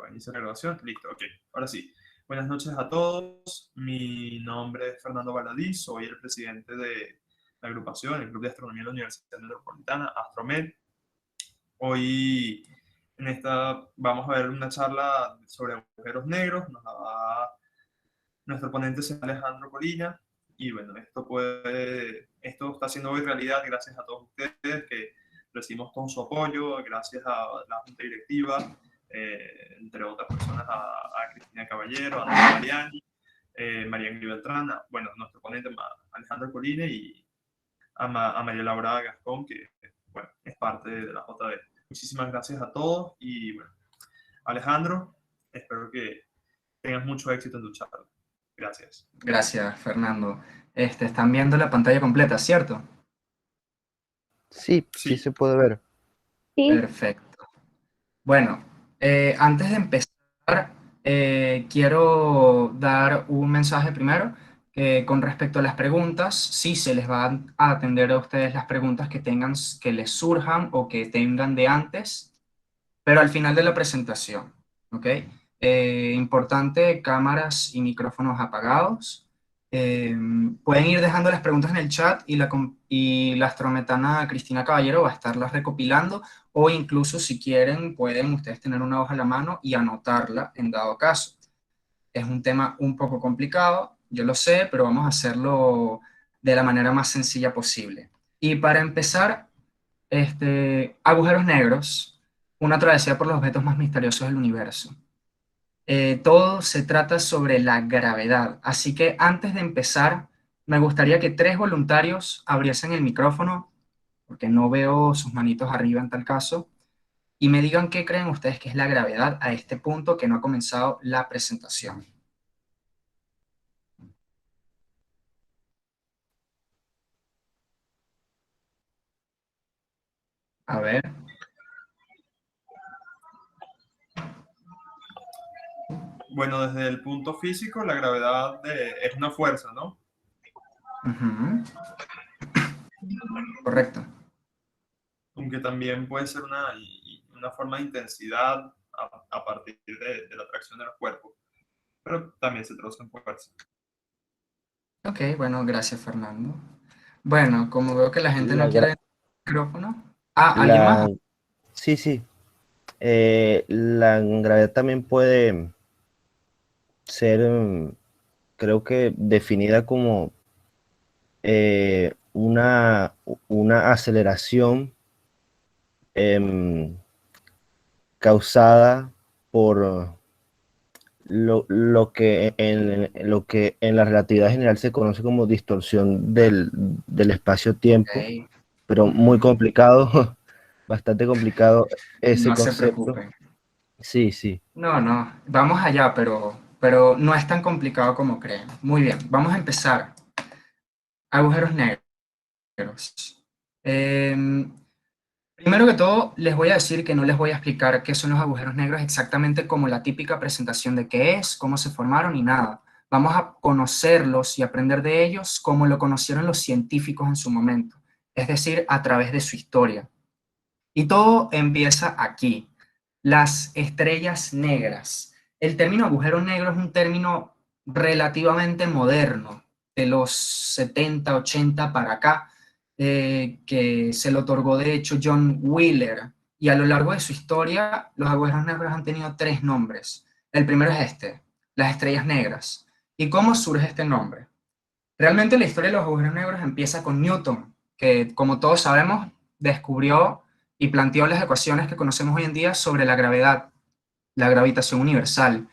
va a iniciar la grabación. Listo, ok. Ahora sí. Buenas noches a todos. Mi nombre es Fernando Baladí. Soy el presidente de la agrupación, el Club de Astronomía de la Universidad Metropolitana, Astromed. Hoy en esta vamos a ver una charla sobre agujeros negros. Nuestro ponente es Alejandro Colina. Y bueno, esto está siendo hoy realidad gracias a todos ustedes que recibimos todo su apoyo, gracias a la Junta Directiva, entre otras personas a Cristina Caballero, a Ana Mariani, María Ángel Beltrán, bueno, nuestro ponente Alejandro Colina y a María Laura Gascón, que bueno, es parte de la JD. Muchísimas gracias a todos y bueno, Alejandro, espero que tengas mucho éxito en tu charla. Gracias. Gracias, Fernando. Están viendo la pantalla completa, ¿cierto? Sí, sí se puede ver. Sí. Perfecto. Bueno, antes de empezar, quiero dar un mensaje primero con respecto a las preguntas. Sí, se les va a atender a ustedes las preguntas que les surjan o que tengan de antes, pero al final de la presentación, ¿ok? Importante, cámaras y micrófonos apagados. Pueden ir dejando las preguntas en el chat y la astrometana Cristina Caballero va a estarlas recopilando, o incluso si quieren pueden ustedes tener una hoja a la mano y anotarla en dado caso. Es un tema un poco complicado, yo lo sé, pero vamos a hacerlo de la manera más sencilla posible. Y para empezar, agujeros negros, una travesía por los objetos más misteriosos del universo. Todo se trata sobre la gravedad, así que antes de empezar, me gustaría que 3 voluntarios abriesen el micrófono, porque no veo sus manitos arriba en tal caso, y me digan qué creen ustedes que es la gravedad a este punto que no ha comenzado la presentación. A ver. Bueno, desde el punto físico, la gravedad es una fuerza, ¿no? Correcto. Aunque también puede ser una forma de intensidad a partir de la atracción de los cuerpos, pero también se traduce en fuerza. Ok, bueno, gracias, Fernando. Bueno, como veo que la gente no quiere el micrófono. ¿Alguien más? Sí, sí. La gravedad también puede ser, creo que definida como una aceleración causada por lo que en la relatividad general se conoce como distorsión del espacio-tiempo, Okay. pero muy complicado, bastante complicado ese No se concepto. preocupen. Sí, sí. No, vamos allá, pero no es tan complicado como creen. Muy bien, vamos a empezar. Agujeros negros. Primero que todo, les voy a decir que no les voy a explicar qué son los agujeros negros exactamente como la típica presentación de qué es, cómo se formaron y nada. Vamos a conocerlos y aprender de ellos como lo conocieron los científicos en su momento, es decir, a través de su historia. Y todo empieza aquí. Las estrellas negras. El término agujero negro es un término relativamente moderno, de los 70, 80 para acá, que se le otorgó de hecho John Wheeler. Y a lo largo de su historia, los agujeros negros han tenido 3 nombres. El primero es las estrellas negras. ¿Y cómo surge este nombre? Realmente la historia de los agujeros negros empieza con Newton, que como todos sabemos, descubrió y planteó las ecuaciones que conocemos hoy en día sobre la gravedad, la gravitación universal.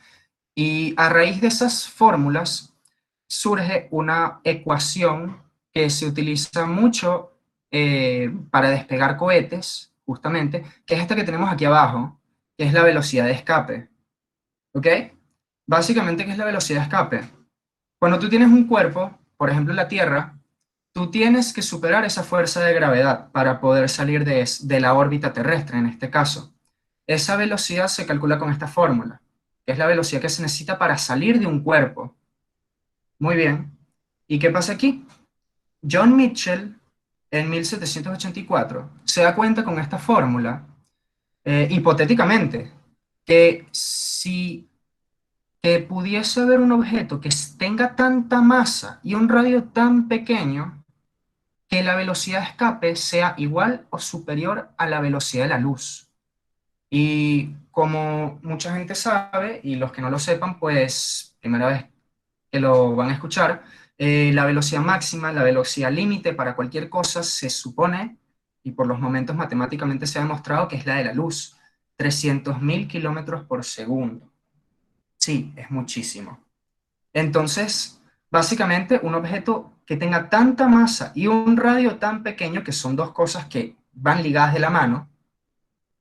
Y a raíz de esas fórmulas surge una ecuación que se utiliza mucho para despegar cohetes, justamente, que es esta que tenemos aquí abajo, que es la velocidad de escape. ¿Ok? Básicamente, ¿qué es la velocidad de escape? Cuando tú tienes un cuerpo, por ejemplo la Tierra, tú tienes que superar esa fuerza de gravedad para poder salir de la órbita terrestre, en este caso. Esa velocidad se calcula con esta fórmula, que es la velocidad que se necesita para salir de un cuerpo. Muy bien. ¿Y qué pasa aquí? John Mitchell, en 1784, se da cuenta con esta fórmula, hipotéticamente, que si que pudiese haber un objeto que tenga tanta masa y un radio tan pequeño que la velocidad de escape sea igual o superior a la velocidad de la luz. Y como mucha gente sabe, y los que no lo sepan, pues primera vez que lo van a escuchar, la velocidad máxima, la velocidad límite para cualquier cosa se supone, y por los momentos matemáticamente se ha demostrado que es la de la luz, 300.000 kilómetros por segundo. Sí, es muchísimo. Entonces, básicamente, un objeto que tenga tanta masa y un radio tan pequeño, que son dos cosas que van ligadas de la mano,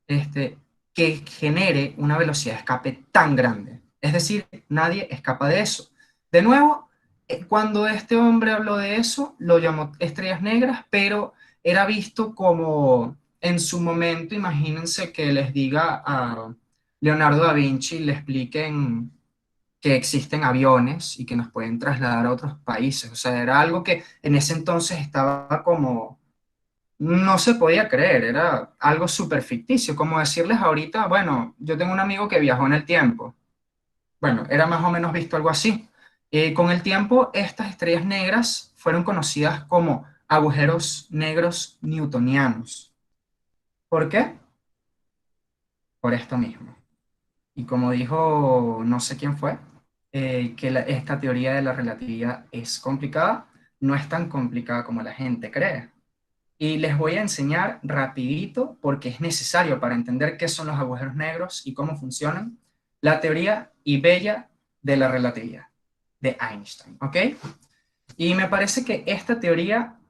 que genere una velocidad de escape tan grande. Es decir, nadie escapa de eso. De nuevo, cuando este hombre habló de eso, lo llamó estrellas negras, pero era visto como en su momento, imagínense que les diga a Leonardo da Vinci, le expliquen que existen aviones y que nos pueden trasladar a otros países. O sea, era algo que en ese entonces estaba como, no se podía creer, era algo súper ficticio, como decirles ahorita, bueno, yo tengo un amigo que viajó en el tiempo. Bueno, era más o menos visto algo así. Con el tiempo, estas estrellas negras fueron conocidas como agujeros negros newtonianos. ¿Por qué? Por esto mismo. Y como dijo, no sé quién fue, que esta teoría de la relatividad es complicada, no es tan complicada como la gente cree. Y les voy a enseñar rapidito, porque es necesario para entender qué son los agujeros negros y cómo funcionan, la teoría y bella de la relatividad de Einstein, ¿ok? Y me parece que esta teoría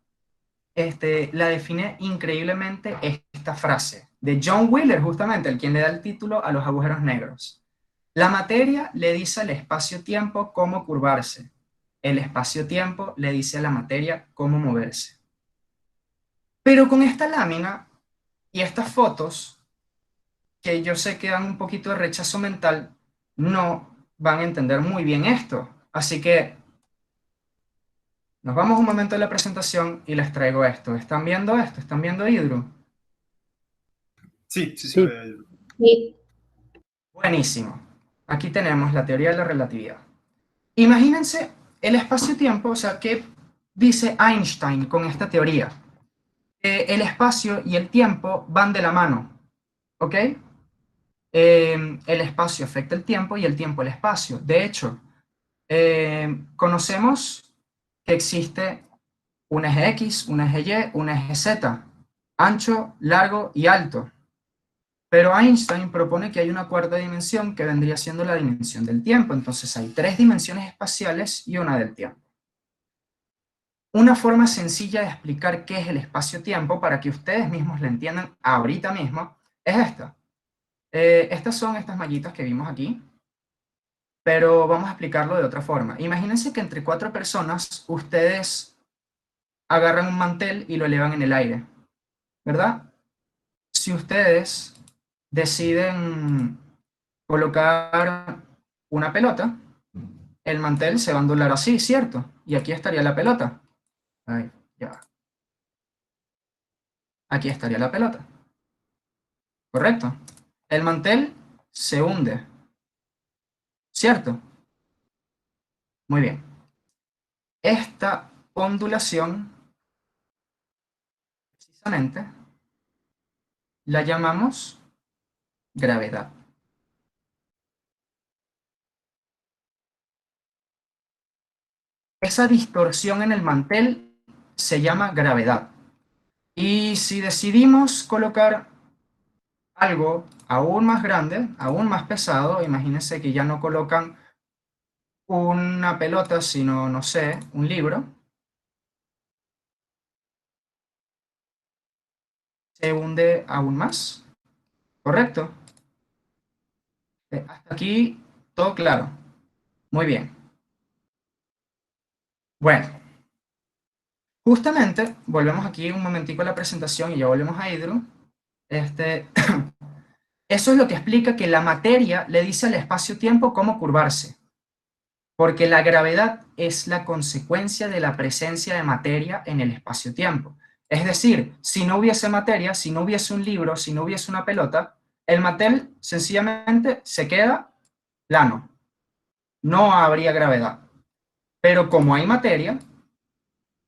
la define increíblemente esta frase de John Wheeler, justamente, el quien le da el título a los agujeros negros. La materia le dice al espacio-tiempo cómo curvarse. El espacio-tiempo le dice a la materia cómo moverse. Pero con esta lámina y estas fotos, que yo sé que dan un poquito de rechazo mental, no van a entender muy bien esto. Así que nos vamos un momento de la presentación y les traigo esto. ¿Están viendo esto? ¿Están viendo Hidro? Sí, sí, sí. Sí. Sí. Buenísimo. Aquí tenemos la teoría de la relatividad. Imagínense el espacio-tiempo, o sea, ¿qué dice Einstein con esta teoría? El espacio y el tiempo van de la mano, ¿ok? El espacio afecta el tiempo y el tiempo el espacio. De hecho, conocemos que existe un eje X, un eje Y, un eje Z, ancho, largo y alto. Pero Einstein propone que hay una cuarta dimensión que vendría siendo la dimensión del tiempo. Entonces hay tres dimensiones espaciales y una del tiempo. Una forma sencilla de explicar qué es el espacio-tiempo para que ustedes mismos lo entiendan ahorita mismo es esta. Estas son estas mallitas que vimos aquí, pero vamos a explicarlo de otra forma. Imagínense que entre cuatro personas ustedes agarran un mantel y lo elevan en el aire, ¿verdad? Si ustedes deciden colocar una pelota, el mantel se va a ondular así, ¿cierto? Y aquí estaría la pelota. Ay, ya va. Aquí estaría la pelota. ¿Correcto? El mantel se hunde, ¿cierto? Muy bien. Esta ondulación, precisamente, la llamamos gravedad. Esa distorsión en el mantel se llama gravedad. Y si decidimos colocar algo aún más grande, aún más pesado, imagínense que ya no colocan una pelota, sino, no sé, un libro, se hunde aún más, ¿correcto? Hasta aquí todo claro. Muy bien. Bueno, justamente, volvemos aquí un momentico a la presentación y ya volvemos a Hidro. Eso es lo que explica que la materia le dice al espacio-tiempo cómo curvarse, porque la gravedad es la consecuencia de la presencia de materia en el espacio-tiempo. Es decir, si no hubiese materia, si no hubiese un libro, si no hubiese una pelota, el mantel sencillamente se queda plano, no habría gravedad. Pero como hay materia,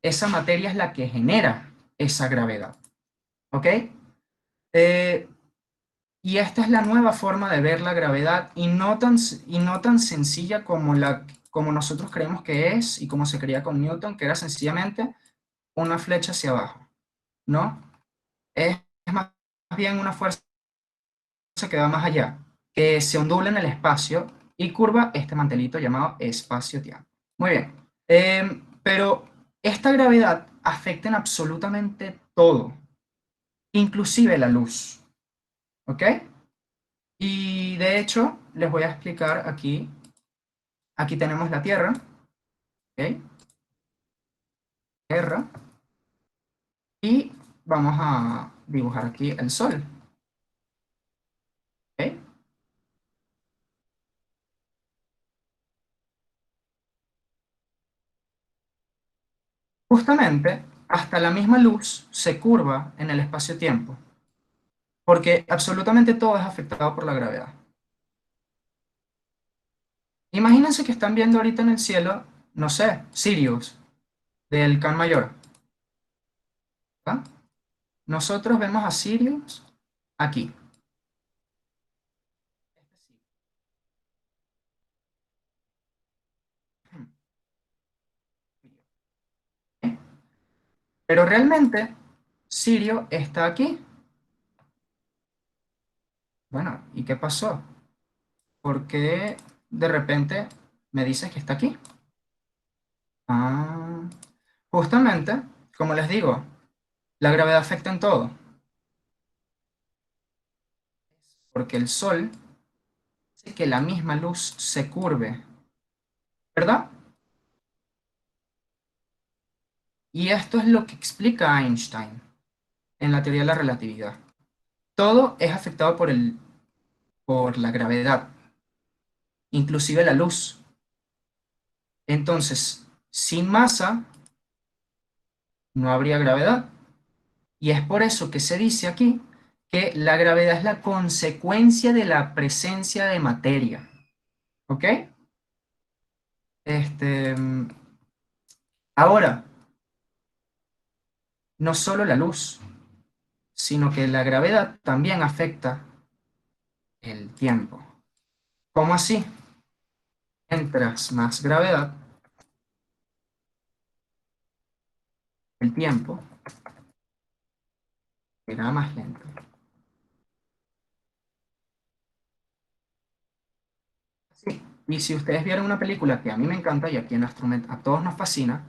esa materia es la que genera esa gravedad. ¿Ok? Y esta es la nueva forma de ver la gravedad y no tan sencilla como nosotros creemos que es y como se creía con Newton, que era sencillamente una flecha hacia abajo. ¿No? Es más bien una fuerza que va más allá, que se ondula en el espacio y curva este mantelito llamado espacio-tiempo. Muy bien. Pero esta gravedad afecta en absolutamente todo, inclusive la luz. ¿Ok? Y de hecho, les voy a explicar aquí. Aquí tenemos la Tierra. ¿Ok? Tierra. Y vamos a dibujar aquí el Sol. ¿Ok? Justamente, hasta la misma luz se curva en el espacio-tiempo, porque absolutamente todo es afectado por la gravedad. Imagínense que están viendo ahorita en el cielo, no sé, Sirius, del Can Mayor. ¿Va? Nosotros vemos a Sirius aquí. Pero realmente, Sirio está aquí. Bueno, ¿y qué pasó? ¿Por qué de repente me dices que está aquí? Ah, justamente, como les digo, la gravedad afecta en todo, porque el Sol hace que la misma luz se curve, ¿verdad? Y esto es lo que explica Einstein en la teoría de la relatividad. Todo es afectado por la gravedad, inclusive la luz. Entonces, sin masa no habría gravedad. Y es por eso que se dice aquí que la gravedad es la consecuencia de la presencia de materia. ¿Ok? Este, ahora, no solo la luz, sino que la gravedad también afecta el tiempo. ¿Cómo así? Mientras más gravedad, el tiempo será más lento. Sí. Y si ustedes vieron una película que a mí me encanta y aquí en Astromet a todos nos fascina,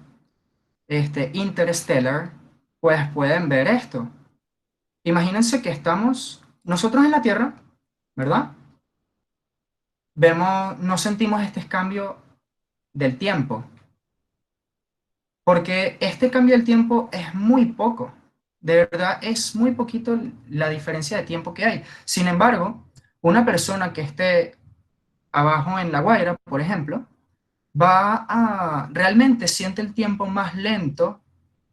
Interstellar, pues pueden ver esto. Imagínense que estamos nosotros en la Tierra, ¿verdad? Vemos, no sentimos este cambio del tiempo, porque este cambio del tiempo es muy poco. De verdad, es muy poquito la diferencia de tiempo que hay. Sin embargo, una persona que esté abajo en La Guaira, por ejemplo, realmente siente el tiempo más lento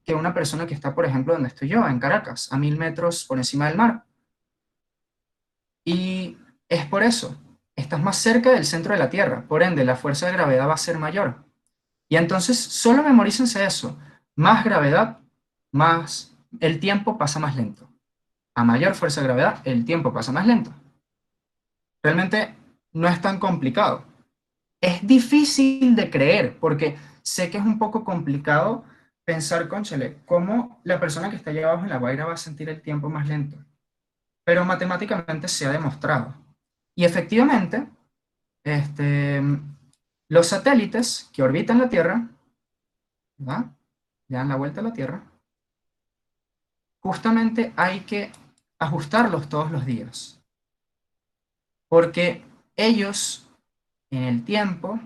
que una persona que está, por ejemplo, donde estoy yo, en Caracas, a 1000 metros por encima del mar. Y es por eso, estás más cerca del centro de la Tierra, por ende la fuerza de gravedad va a ser mayor. Y entonces solo memorícense eso, más gravedad, más el tiempo pasa más lento. A mayor fuerza de gravedad, el tiempo pasa más lento. Realmente no es tan complicado. Es difícil de creer, porque sé que es un poco complicado pensar, cónchale, cómo la persona que está allá abajo en la Guaira va a sentir el tiempo más lento. Pero matemáticamente se ha demostrado. Y efectivamente, este, los satélites que orbitan la Tierra, ¿verdad? Ya dan la vuelta a la Tierra, justamente hay que ajustarlos todos los días, porque ellos, en el tiempo,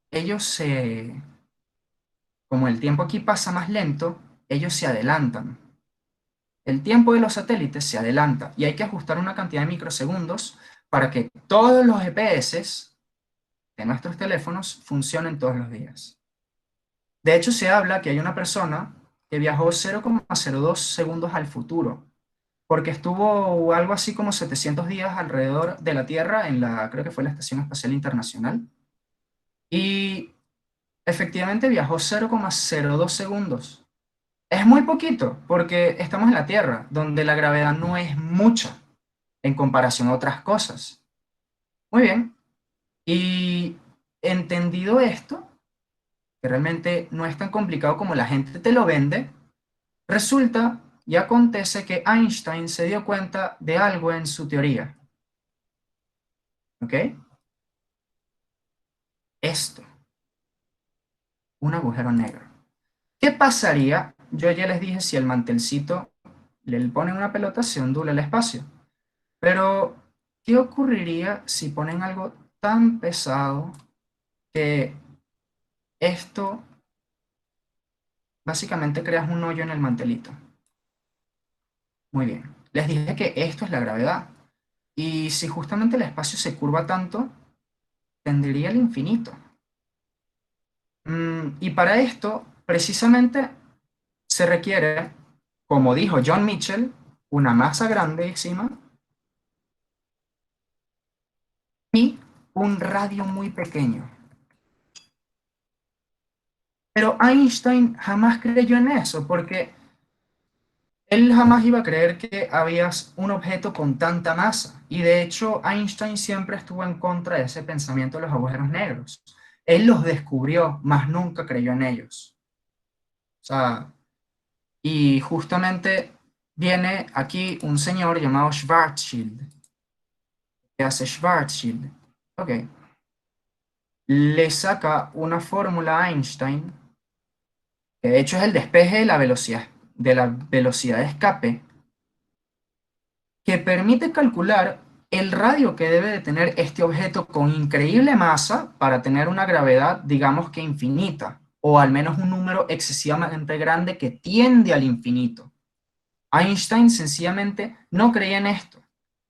ellos se, como el tiempo aquí pasa más lento, ellos se adelantan. El tiempo de los satélites se adelanta y hay que ajustar una cantidad de microsegundos para que todos los GPS de nuestros teléfonos funcionen todos los días. De hecho, se habla que hay una persona que viajó 0,02 segundos al futuro, porque estuvo algo así como 700 días alrededor de la Tierra en creo que fue la Estación Espacial Internacional, y efectivamente viajó 0,02 segundos. Es muy poquito, porque estamos en la Tierra, donde la gravedad no es mucha en comparación a otras cosas. Muy bien, y entendido esto, que realmente no es tan complicado como la gente te lo vende, resulta y acontece que Einstein se dio cuenta de algo en su teoría. ¿Ok? Esto, un agujero negro. ¿Qué pasaría? Yo ya les dije si el mantelcito le ponen una pelota se ondula el espacio. Pero, ¿qué ocurriría si ponen algo tan pesado que esto básicamente creas un hoyo en el mantelito? Muy bien. Les dije que esto es la gravedad. Y si justamente el espacio se curva tanto, tendría el infinito. Y para esto, precisamente, se requiere, como dijo John Mitchell, una masa grandísima y un radio muy pequeño. Pero Einstein jamás creyó en eso, porque él jamás iba a creer que había un objeto con tanta masa. Y de hecho, Einstein siempre estuvo en contra de ese pensamiento de los agujeros negros. Él los descubrió, mas nunca creyó en ellos. O sea, y justamente viene aquí un señor llamado Schwarzschild. ¿Qué hace Schwarzschild? Ok. Le saca una fórmula a Einstein, que de hecho es el despeje de la velocidad de escape, que permite calcular el radio que debe de tener este objeto con increíble masa para tener una gravedad, digamos que infinita, o al menos un número excesivamente grande que tiende al infinito. Einstein sencillamente no creía en esto,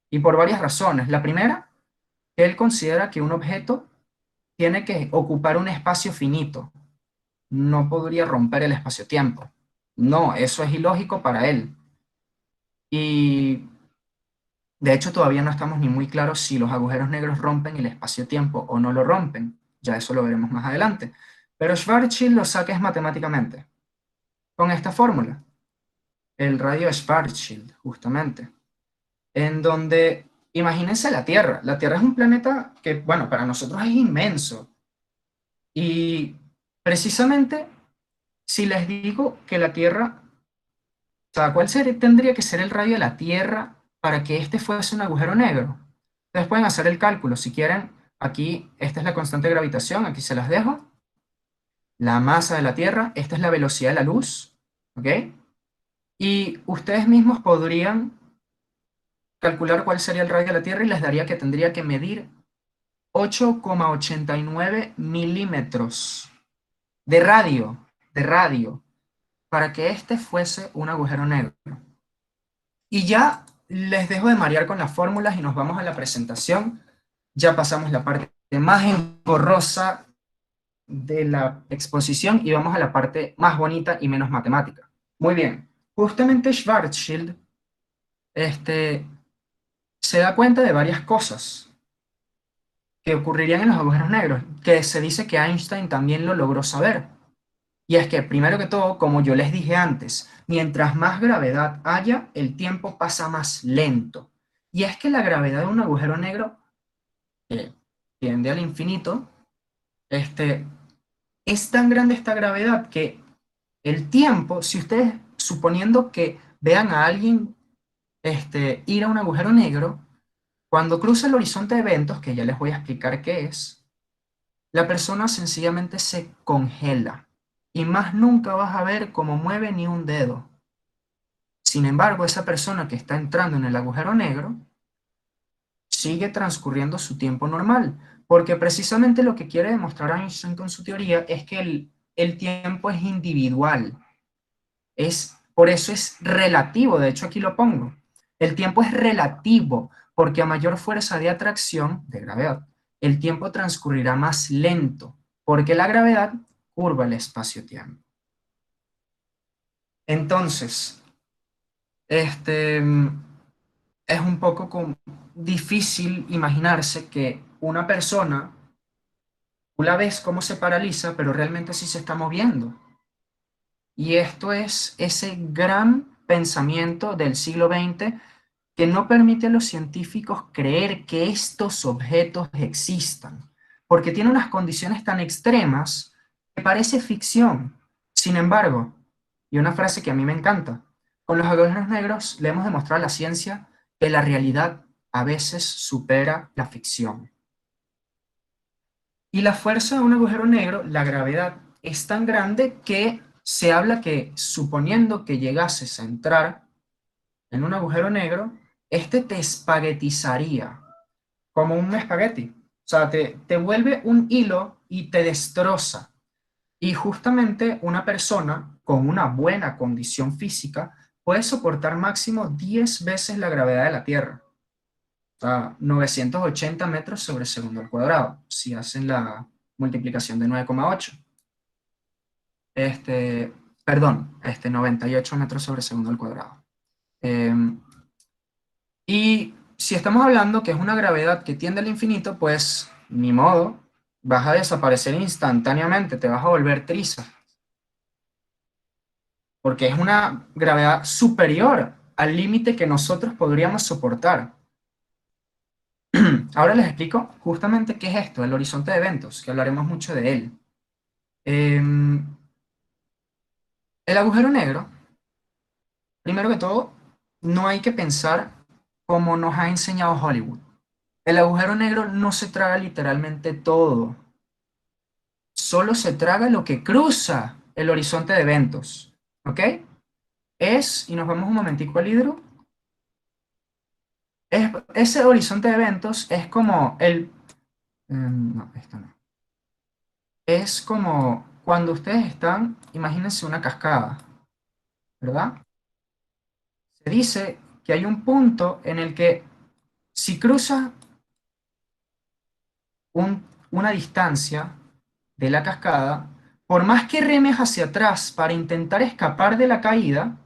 y por varias razones. La primera, que él considera que un objeto tiene que ocupar un espacio finito, no podría romper el espacio-tiempo. No, eso es ilógico para él. Y de hecho todavía no estamos ni muy claros si los agujeros negros rompen el espacio-tiempo o no lo rompen. Ya eso lo veremos más adelante. Pero Schwarzschild lo saca es matemáticamente, con esta fórmula, el radio de Schwarzschild, justamente, en donde, imagínense la Tierra. La Tierra es un planeta que, bueno, para nosotros es inmenso. Y precisamente, si les digo que la Tierra, o sea, tendría que ser el radio de la Tierra para que este fuese un agujero negro? Ustedes pueden hacer el cálculo si quieren. Aquí, esta es la constante de gravitación, aquí se las dejo. La masa de la Tierra, esta es la velocidad de la luz, ¿ok? Y ustedes mismos podrían calcular cuál sería el radio de la Tierra y les daría que tendría que medir 8,89 milímetros de radio, para que este fuese un agujero negro. Y ya les dejo de marear con las fórmulas y nos vamos a la presentación. Ya pasamos la parte más engorrosa de la exposición y vamos a la parte más bonita y menos matemática. Muy bien, justamente Schwarzschild se da cuenta de varias cosas que ocurrirían en los agujeros negros, que se dice que Einstein también lo logró saber. Y es que, primero que todo, como yo les dije antes, mientras más gravedad haya, el tiempo pasa más lento. Y es que la gravedad de un agujero negro, que tiende al infinito, es tan grande esta gravedad que el tiempo, si ustedes, suponiendo que vean a alguien ir a un agujero negro, cuando cruza el horizonte de eventos, que ya les voy a explicar qué es, la persona sencillamente se congela y más nunca vas a ver cómo mueve ni un dedo. Sin embargo, esa persona que está entrando en el agujero negro sigue transcurriendo su tiempo normal, porque precisamente lo que quiere demostrar Einstein con su teoría es que el tiempo es individual. Por eso es relativo, de hecho aquí lo pongo. El tiempo es relativo, porque a mayor fuerza de atracción, de gravedad, el tiempo transcurrirá más lento, porque la gravedad curva el espacio-tiempo. Entonces, es un poco difícil imaginarse que una persona, tú la ves cómo se paraliza, pero realmente sí se está moviendo. Y esto es ese gran pensamiento del siglo XX que no permite a los científicos creer que estos objetos existan, porque tiene unas condiciones tan extremas que parece ficción. Sin embargo, y una frase que a mí me encanta, con los agujeros negros le hemos demostrado a la ciencia que la realidad a veces supera la ficción. Y la fuerza de un agujero negro, la gravedad, es tan grande que se habla que suponiendo que llegases a entrar en un agujero negro, este te espaguetizaría como un espagueti. O sea, te vuelve un hilo y te destroza. Y justamente una persona con una buena condición física puede soportar máximo 10 veces la gravedad de la Tierra. O sea, 980 metros sobre segundo al cuadrado, si hacen la multiplicación de 9,8. Perdón, 98 metros sobre segundo al cuadrado. Y si estamos hablando que es una gravedad que tiende al infinito, pues ni modo, vas a desaparecer instantáneamente, te vas a volver triza, porque es una gravedad superior al límite que nosotros podríamos soportar. Ahora les explico justamente qué es esto, el horizonte de eventos, que hablaremos mucho de él. El agujero negro, primero que todo, no hay que pensar como nos ha enseñado Hollywood. El agujero negro no se traga literalmente todo, solo se traga lo que cruza el horizonte de eventos, ¿ok? Y nos vamos un momentico al hidro, ese horizonte de eventos es como no, esto no. Es como cuando ustedes están, imagínense una cascada, ¿verdad? Se dice que hay un punto en el que si cruza una distancia de la cascada, por más que remes hacia atrás para intentar escapar de la caída,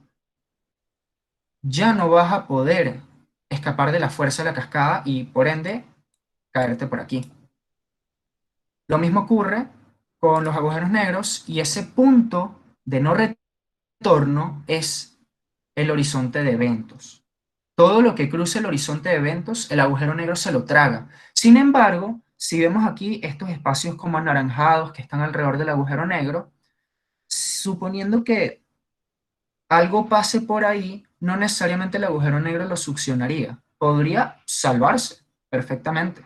ya no vas a poder escapar de la fuerza de la cascada y por ende caerte por aquí. Lo mismo ocurre con los agujeros negros y ese punto de no retorno es el horizonte de eventos. Todo lo que cruce el horizonte de eventos, el agujero negro se lo traga. Sin embargo, si vemos aquí estos espacios como anaranjados que están alrededor del agujero negro, suponiendo que algo pase por ahí, no necesariamente el agujero negro lo succionaría. Podría salvarse perfectamente.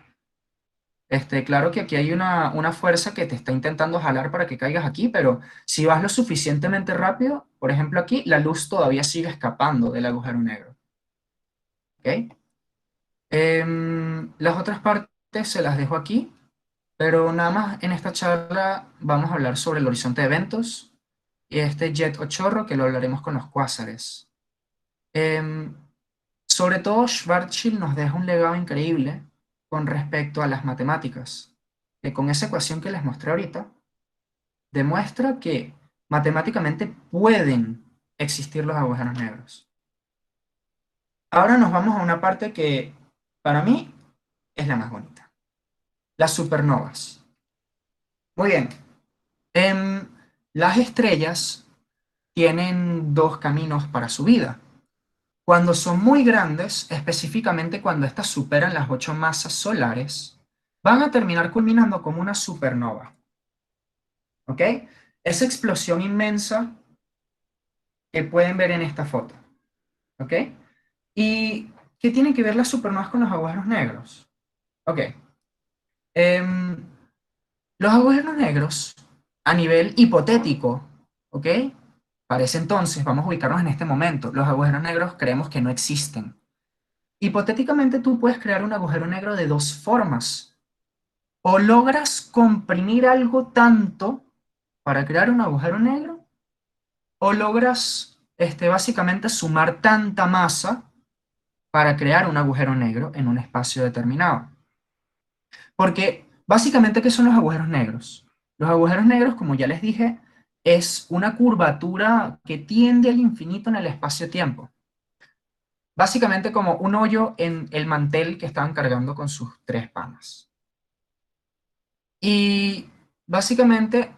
Claro que aquí hay una fuerza que te está intentando jalar para que caigas aquí, pero si vas lo suficientemente rápido, por ejemplo aquí, la luz todavía sigue escapando del agujero negro. ¿Ok? Las otras partes se las dejo aquí, pero nada más en esta charla vamos a hablar sobre el horizonte de eventos y este jet o chorro que lo hablaremos con los cuásares. Em, Sobre todo, Schwarzschild nos deja un legado increíble con respecto a las matemáticas, que con esa ecuación que les mostré ahorita, demuestra que matemáticamente pueden existir los agujeros negros. Ahora nos vamos a una parte que para mí es la más bonita, las supernovas. Muy bien, em, las estrellas tienen dos caminos para su vida. Cuando son muy grandes, específicamente cuando estas superan las 8 masas solares, van a terminar culminando como una supernova. ¿Ok? Esa explosión inmensa que pueden ver en esta foto. ¿Ok? ¿Y qué tienen que ver las supernovas con los agujeros negros? Ok. Em, los agujeros negros, a nivel hipotético, ¿ok? Para ese entonces, vamos a ubicarnos en este momento. Los agujeros negros creemos que no existen. Hipotéticamente tú puedes crear un agujero negro de dos formas. O logras comprimir algo tanto para crear un agujero negro, o logras básicamente sumar tanta masa para crear un agujero negro en un espacio determinado. Porque básicamente, ¿qué son los agujeros negros? Los agujeros negros, como ya les dije, es una curvatura que tiende al infinito en el espacio-tiempo. básicamente como un hoyo en el mantel que estaban cargando con sus 3 panas. Y básicamente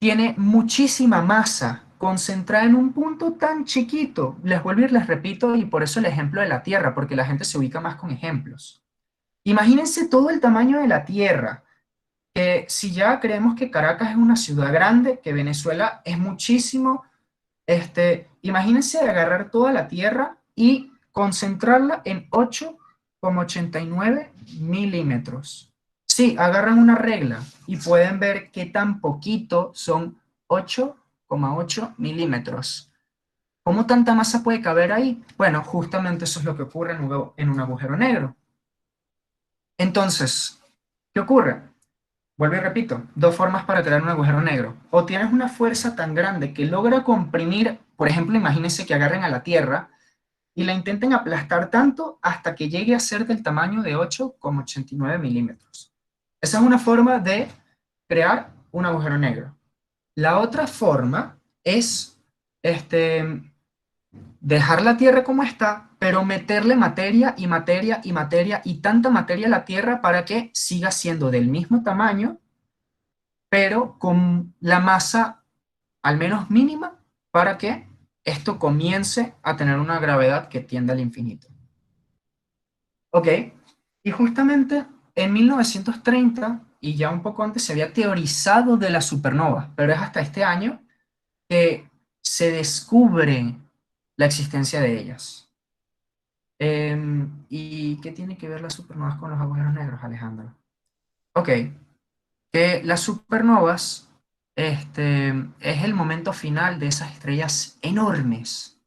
tiene muchísima masa concentrada en un punto tan chiquito. Les vuelvo y les repito, y por eso el ejemplo de la Tierra, porque la gente se ubica más con ejemplos. Imagínense todo el tamaño de la Tierra, que si ya creemos que Caracas es una ciudad grande, que Venezuela es muchísimo, imagínense agarrar toda la Tierra y concentrarla en 8,89 milímetros. Sí, agarran una regla y pueden ver qué tan poquito son 8,8 milímetros. ¿Cómo tanta masa puede caber ahí? Bueno, justamente eso es lo que ocurre en un agujero negro. Entonces, ¿qué ocurre? Vuelvo y repito, 2 formas para crear un agujero negro. O tienes una fuerza tan grande que logra comprimir, por ejemplo, imagínense que agarren a la Tierra y la intenten aplastar tanto hasta que llegue a ser del tamaño de 8,89 milímetros. Esa es una forma de crear un agujero negro. La otra forma es dejar la Tierra como está, pero meterle materia y materia y materia y tanta materia a la Tierra para que siga siendo del mismo tamaño, pero con la masa al menos mínima para que esto comience a tener una gravedad que tiende al infinito. Ok, y justamente en 1930 y ya un poco antes se había teorizado de las supernovas, pero es hasta este año que se descubre la existencia de ellas. ¿Y qué tiene que ver las supernovas con los agujeros negros, Alejandro? Ok, que las supernovas es el momento final de esas estrellas enormes,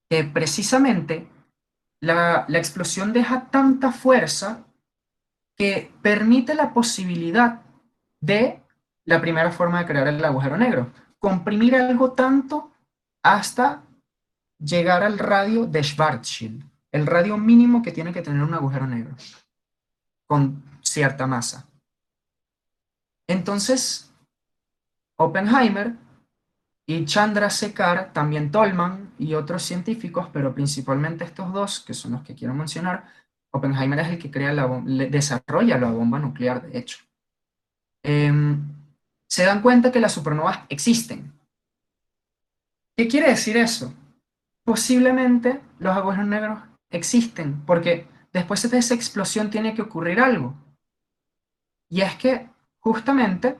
que precisamente la explosión deja tanta fuerza que permite la posibilidad de la primera forma de crear el agujero negro, comprimir algo tanto hasta llegar al radio de Schwarzschild, el radio mínimo que tiene que tener un agujero negro, con cierta masa. Entonces, Oppenheimer y Chandrasekhar, también Tolman y otros científicos, pero principalmente estos dos, que son los que quiero mencionar. Oppenheimer es el que desarrolla la bomba nuclear, de hecho. Se dan cuenta que las supernovas existen. ¿Qué quiere decir eso? Posiblemente los agujeros negros existen, porque después de esa explosión tiene que ocurrir algo. Y es que justamente,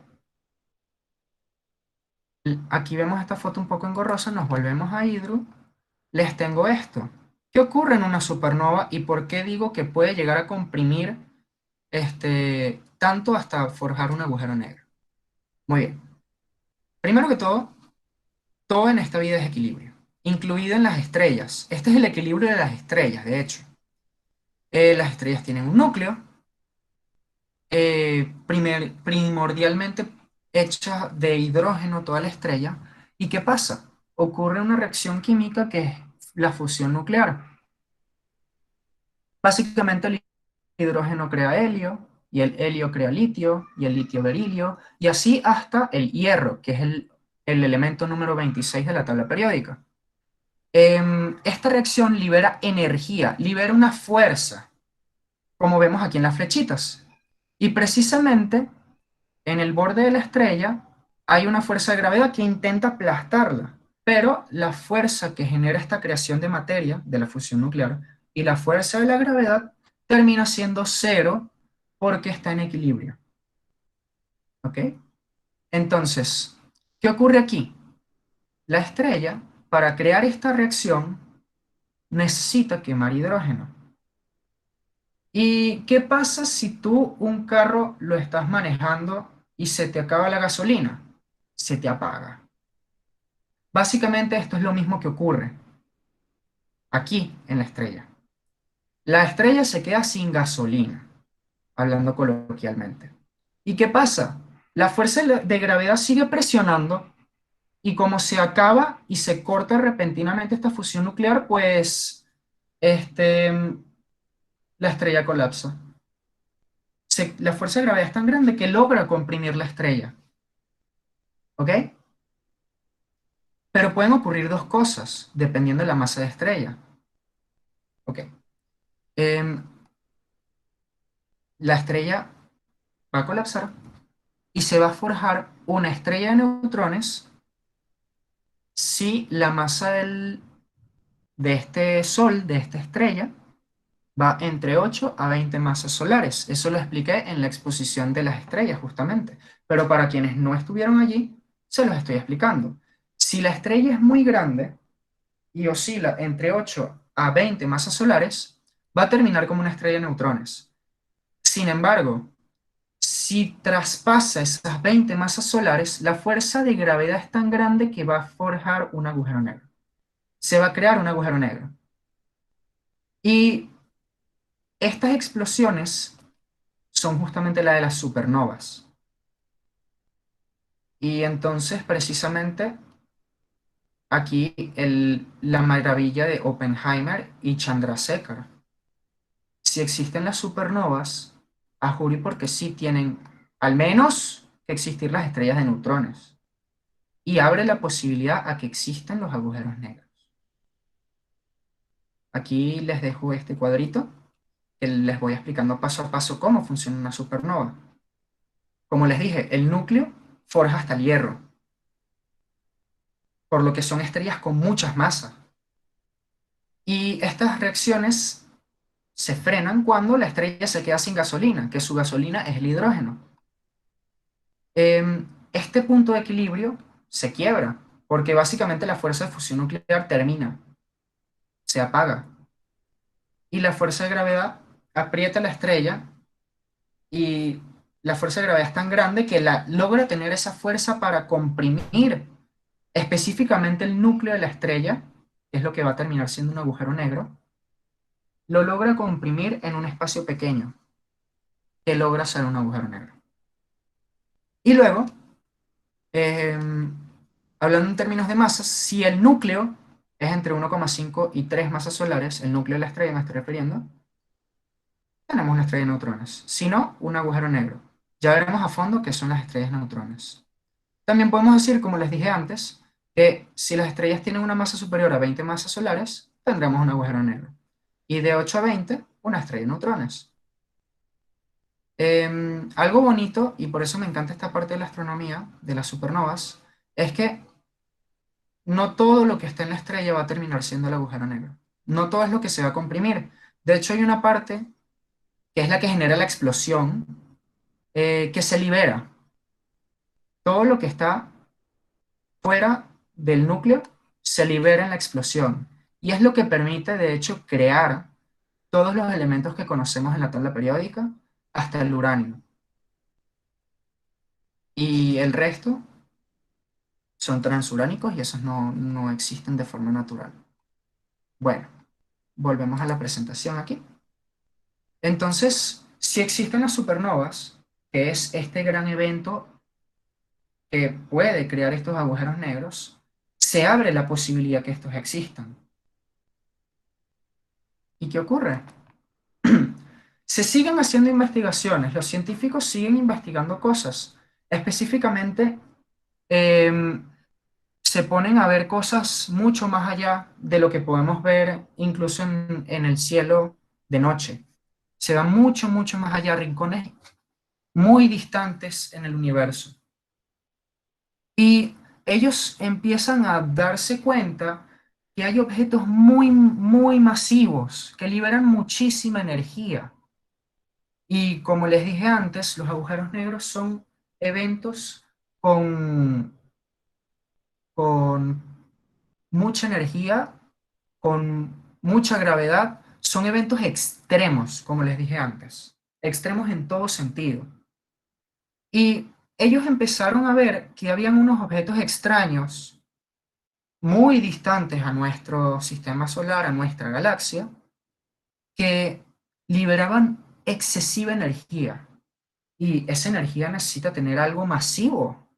aquí vemos esta foto un poco engorrosa, nos volvemos a Hydro, les tengo esto. ¿Qué ocurre en una supernova y por qué digo que puede llegar a comprimir tanto hasta forjar un agujero negro? Muy bien. Primero que todo en esta vida es equilibrio, incluido en las estrellas. Este es el equilibrio de las estrellas, de hecho. Las estrellas tienen un núcleo, primordialmente hecha de hidrógeno toda la estrella. ¿Y qué pasa? Ocurre una reacción química que es la fusión nuclear. Básicamente el hidrógeno crea helio, y el helio crea litio, y el litio berilio, y así hasta el hierro, que es el elemento número 26 de la tabla periódica. Esta reacción libera energía, libera una fuerza, como vemos aquí en las flechitas. Y precisamente en el borde de la estrella hay una fuerza de gravedad que intenta aplastarla, pero la fuerza que genera esta creación de materia, de la fusión nuclear, y la fuerza de la gravedad termina siendo cero porque está en equilibrio. ¿Ok? Entonces, ¿qué ocurre aquí? La estrella, para crear esta reacción, necesita quemar hidrógeno. ¿Y qué pasa si tú un carro lo estás manejando y se te acaba la gasolina? Se te apaga. Básicamente esto es lo mismo que ocurre aquí en la estrella. La estrella se queda sin gasolina, hablando coloquialmente. ¿Y qué pasa? La fuerza de gravedad sigue presionando y como se acaba y se corta repentinamente esta fusión nuclear, pues la estrella colapsa. La fuerza de gravedad es tan grande que logra comprimir la estrella. ¿Ok? Pero pueden ocurrir dos cosas, dependiendo de la masa de estrella. Ok. Em, la estrella va a colapsar y se va a forjar una estrella de neutrones si la masa de este Sol, de esta estrella, va entre 8 a 20 masas solares. Eso lo expliqué en la exposición de las estrellas, justamente. Pero para quienes no estuvieron allí, se los estoy explicando. Si la estrella es muy grande y oscila entre 8 a 20 masas solares, va a terminar como una estrella de neutrones. Sin embargo, si traspasa esas 20 masas solares, la fuerza de gravedad es tan grande que va a forjar un agujero negro. Se va a crear un agujero negro. Y estas explosiones son justamente la de las supernovas. Y entonces, precisamente, aquí la maravilla de Oppenheimer y Chandrasekhar. Si existen las supernovas, a juro porque sí tienen al menos que existir las estrellas de neutrones. Y abre la posibilidad a que existan los agujeros negros. Aquí les dejo este cuadrito que les voy explicando paso a paso cómo funciona una supernova. Como les dije, el núcleo forja hasta el hierro, por lo que son estrellas con muchas masas. Y estas reacciones se frenan cuando la estrella se queda sin gasolina, que su gasolina es el hidrógeno. Este punto de equilibrio se quiebra, porque básicamente la fuerza de fusión nuclear termina, se apaga. Y la fuerza de gravedad aprieta la estrella y la fuerza de gravedad es tan grande que logra tener esa fuerza para comprimir específicamente el núcleo de la estrella, que es lo que va a terminar siendo un agujero negro, lo logra comprimir en un espacio pequeño, que logra ser un agujero negro. Y luego, eh, hablando en términos de masas, si el núcleo es entre 1,5 y 3 masas solares, el núcleo de la estrella me estoy refiriendo, tenemos una estrella de neutrones. Si no, un agujero negro. Ya veremos a fondo qué son las estrellas de neutrones. También podemos decir, como les dije antes, que si las estrellas tienen una masa superior a 20 masas solares, tendremos un agujero negro. Y de 8 a 20, una estrella de neutrones. Algo bonito, y por eso me encanta esta parte de la astronomía, de las supernovas, es que no todo lo que está en la estrella va a terminar siendo el agujero negro. No todo es lo que se va a comprimir. De hecho, hay una parte que es la que genera la explosión, que se libera. Todo lo que está fuera del núcleo se libera en la explosión. Y es lo que permite, de hecho, crear todos los elementos que conocemos en la tabla periódica, hasta el uranio. Y el resto son transuránicos y esos no existen de forma natural. Bueno, volvemos a la presentación aquí. Entonces, si existen las supernovas, que es este gran evento que puede crear estos agujeros negros, se abre la posibilidad que estos existan. ¿Y qué ocurre? Se siguen haciendo investigaciones, los científicos siguen investigando cosas. Específicamente, em, se ponen a ver cosas mucho más allá de lo que podemos ver incluso en el cielo de noche. Se va mucho, mucho más allá, rincones muy distantes en el universo. Y ellos empiezan a darse cuenta que hay objetos muy, muy masivos que liberan muchísima energía. Y como les dije antes, los agujeros negros son eventos con, con mucha energía, con mucha gravedad. Son eventos extremos, como les dije antes. Extremos en todo sentido. Y ellos empezaron a ver que habían unos objetos extraños muy distantes a nuestro sistema solar, a nuestra galaxia, que liberaban excesiva energía. Y esa energía necesita tener algo masivo.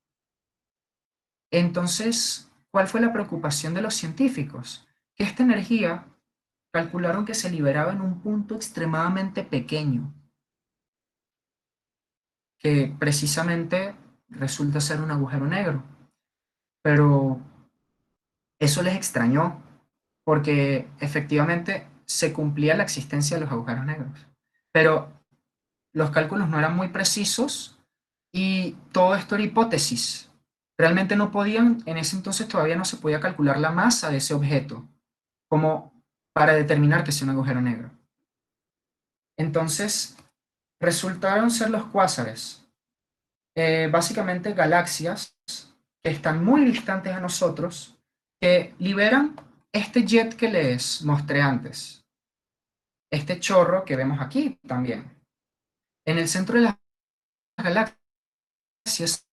Entonces, ¿cuál fue la preocupación de los científicos? Que esta energía calcularon que se liberaba en un punto extremadamente pequeño, que precisamente resulta ser un agujero negro. Pero Eso les extrañó porque efectivamente se cumplía la existencia de los agujeros negros. Pero los cálculos no eran muy precisos y todo esto era hipótesis. Realmente no podían, en ese entonces todavía no se podía calcular la masa de ese objeto como para determinar que sea un agujero negro. Entonces, resultaron ser los cuásares, básicamente galaxias que están muy distantes a nosotros, que liberan este jet que les mostré antes, este chorro que vemos aquí también. En el centro de las galaxias,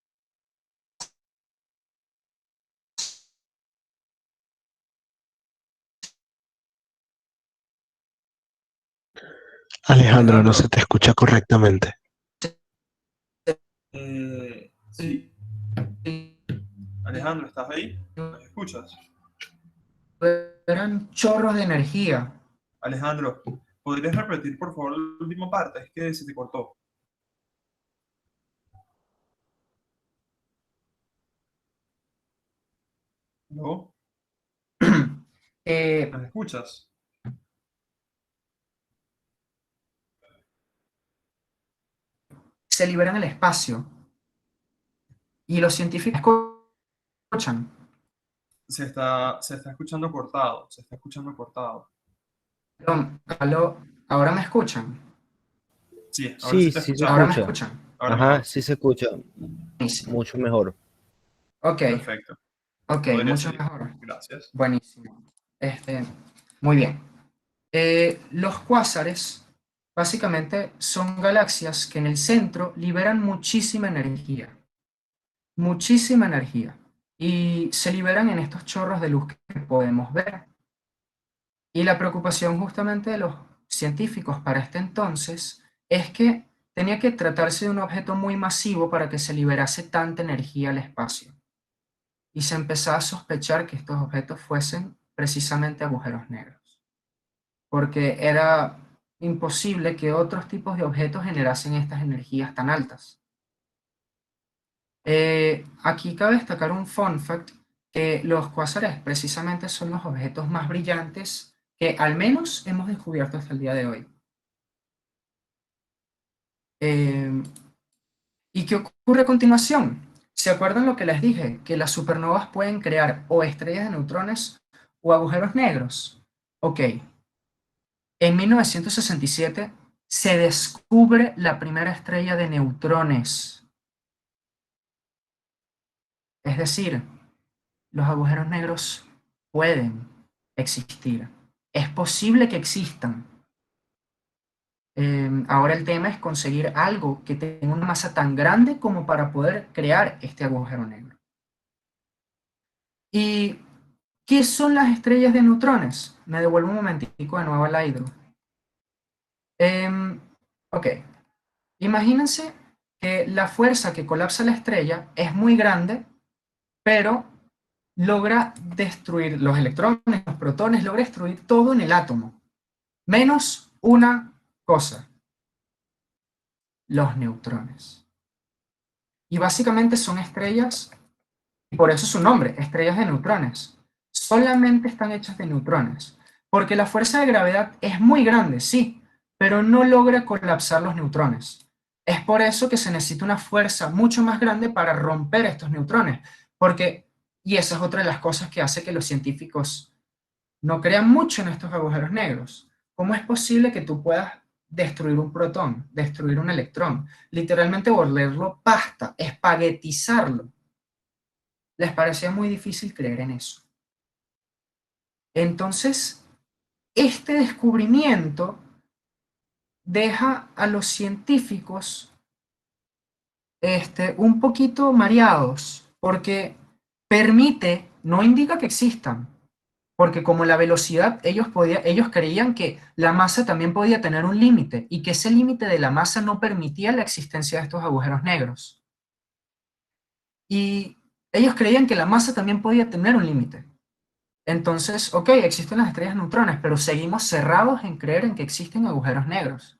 Alejandro, no Alejandro, se te escucha correctamente. sí. Alejandro, ¿estás ahí? ¿Nos escuchas? eran chorros de energía. Alejandro, ¿podrías repetir por favor la última parte? Es que se te cortó. ¿No? Eh, ¿Nos escuchas? Se liberan el espacio y los científicos escuchan. Se está escuchando cortado, se está escuchando cortado. Aló, ¿ahora me escuchan? Sí, ahora sí Sí, te sí se ¿Ahora me escuchamos. escucha. escuchan? Ahora Ajá, mejor. sí se escucha Buenísimo. mucho mejor. Ok, Perfecto. ok, Podría mucho seguir. mejor. Gracias. Buenísimo. Muy bien. Los cuásares básicamente son galaxias que en el centro liberan muchísima energía, y se liberan en estos chorros de luz que podemos ver. Y la preocupación justamente de los científicos para este entonces es que tenía que tratarse de un objeto muy masivo para que se liberase tanta energía al espacio. Y se empezaba a sospechar que estos objetos fuesen precisamente agujeros negros, porque era imposible que otros tipos de objetos generasen estas energías tan altas. Aquí cabe destacar un fun fact, que los cuásares precisamente son los objetos más brillantes que al menos hemos descubierto hasta el día de hoy. Eh, ¿Y qué ocurre a continuación? ¿Se acuerdan lo que les dije? Que las supernovas pueden crear o estrellas de neutrones o agujeros negros. Ok, en 1967 se descubre la primera estrella de neutrones. Es decir, los agujeros negros pueden existir. Es posible que existan. Ahora el tema es conseguir algo que tenga una masa tan grande como para poder crear este agujero negro. ¿Y qué son las estrellas de neutrones? Me devuelvo un momentico de nuevo al hidro. Ok, imagínense que la fuerza que colapsa la estrella es muy grande, pero logra destruir los electrones, los protones, logra destruir todo en el átomo, menos una cosa: los neutrones. Y básicamente son estrellas, y por eso su nombre, estrellas de neutrones. Solamente están hechas de neutrones, porque la fuerza de gravedad es muy grande, sí, pero no logra colapsar los neutrones. Es por eso que se necesita una fuerza mucho más grande para romper estos neutrones, porque, y esa es otra de las cosas que hace que los científicos no crean mucho en estos agujeros negros. ¿Cómo es posible que tú puedas destruir un protón, destruir un electrón, literalmente volverlo pasta, espaguetizarlo? Les parecía muy difícil creer en eso. Entonces, este descubrimiento deja a los científicos un poquito mareados, porque permite, no indica que existan, porque como la velocidad, ellos creían que la masa también podía tener un límite y que ese límite de la masa no permitía la existencia de estos agujeros negros. Y ellos creían que la masa también podía tener un límite. Entonces, ok, existen las estrellas neutrones, pero seguimos cerrados en creer en que existen agujeros negros.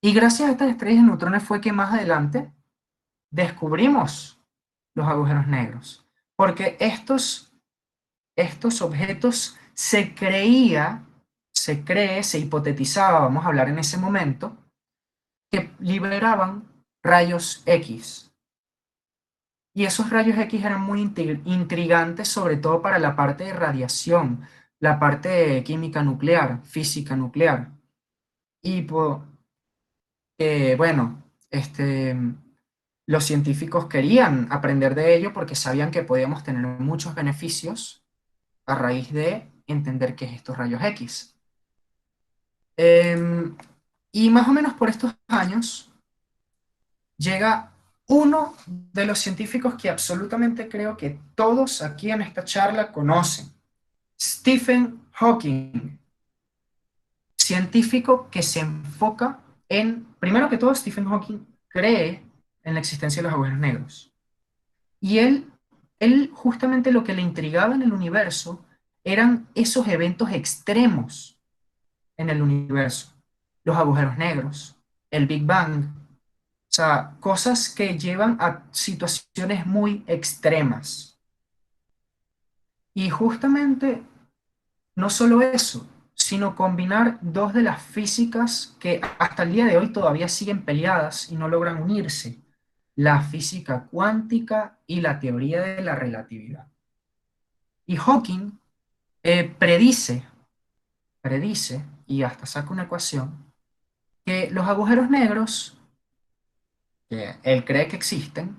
Y gracias a estas estrellas de neutrones fue que más adelante descubrimos los agujeros negros, porque estos estos objetos se creía, se hipotetizaba, vamos a hablar en ese momento, que liberaban rayos X. Y esos rayos X eran muy intrigantes, sobre todo para la parte de radiación, la parte de química nuclear, física nuclear. Y bueno, los científicos querían aprender de ello porque sabían que podíamos tener muchos beneficios a raíz de entender qué es estos rayos X. Y más o menos por estos años llega uno de los científicos que absolutamente creo que todos aquí en esta charla conocen, Stephen Hawking, científico que se enfoca en, primero que todo, Stephen Hawking cree en la existencia de los agujeros negros. Y él justamente lo que le intrigaba en el universo eran esos eventos extremos en el universo, los agujeros negros, el Big Bang, o sea, cosas que llevan a situaciones muy extremas. Y justamente no solo eso, sino combinar dos de las físicas que hasta el día de hoy todavía siguen peleadas y no logran unirse, la física cuántica y la teoría de la relatividad. Y Hawking predice, y hasta saca una ecuación, que los agujeros negros, que él cree que existen,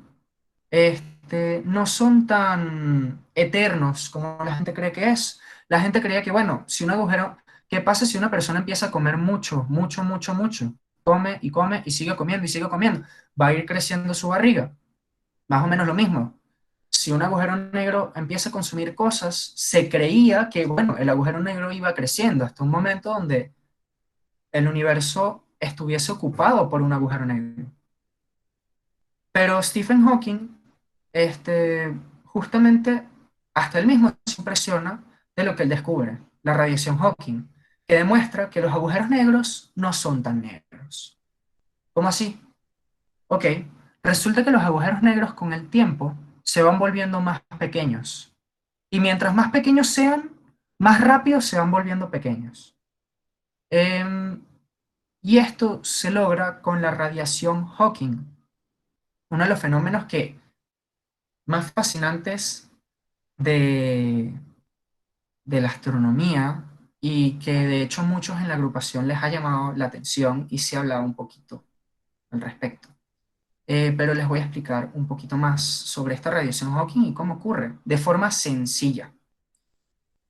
no son tan eternos como la gente cree que es. La gente creía que, bueno, si un agujero, ¿qué pasa si una persona empieza a comer mucho, mucho, mucho, mucho? Come y sigue comiendo y sigue comiendo. Va a ir creciendo su barriga. Más o menos lo mismo. Si un agujero negro empieza a consumir cosas, se creía que, bueno, el agujero negro iba creciendo hasta un momento donde el universo estuviese ocupado por un agujero negro. Pero Stephen Hawking, justamente, hasta él mismo se impresiona de lo que él descubre, la radiación Hawking, que demuestra que los agujeros negros no son tan negros. ¿Cómo así? Ok, resulta que los agujeros negros con el tiempo se van volviendo más pequeños. Y mientras más pequeños sean, más rápido se van volviendo pequeños. Em, y esto se logra con la radiación Hawking, uno de los fenómenos que más fascinantes de, de la astronomía y que de hecho muchos en la agrupación les ha llamado la atención y se ha hablado un poquito al respecto. Pero les voy a explicar un poquito más sobre esta radiación Hawking y cómo ocurre, de forma sencilla.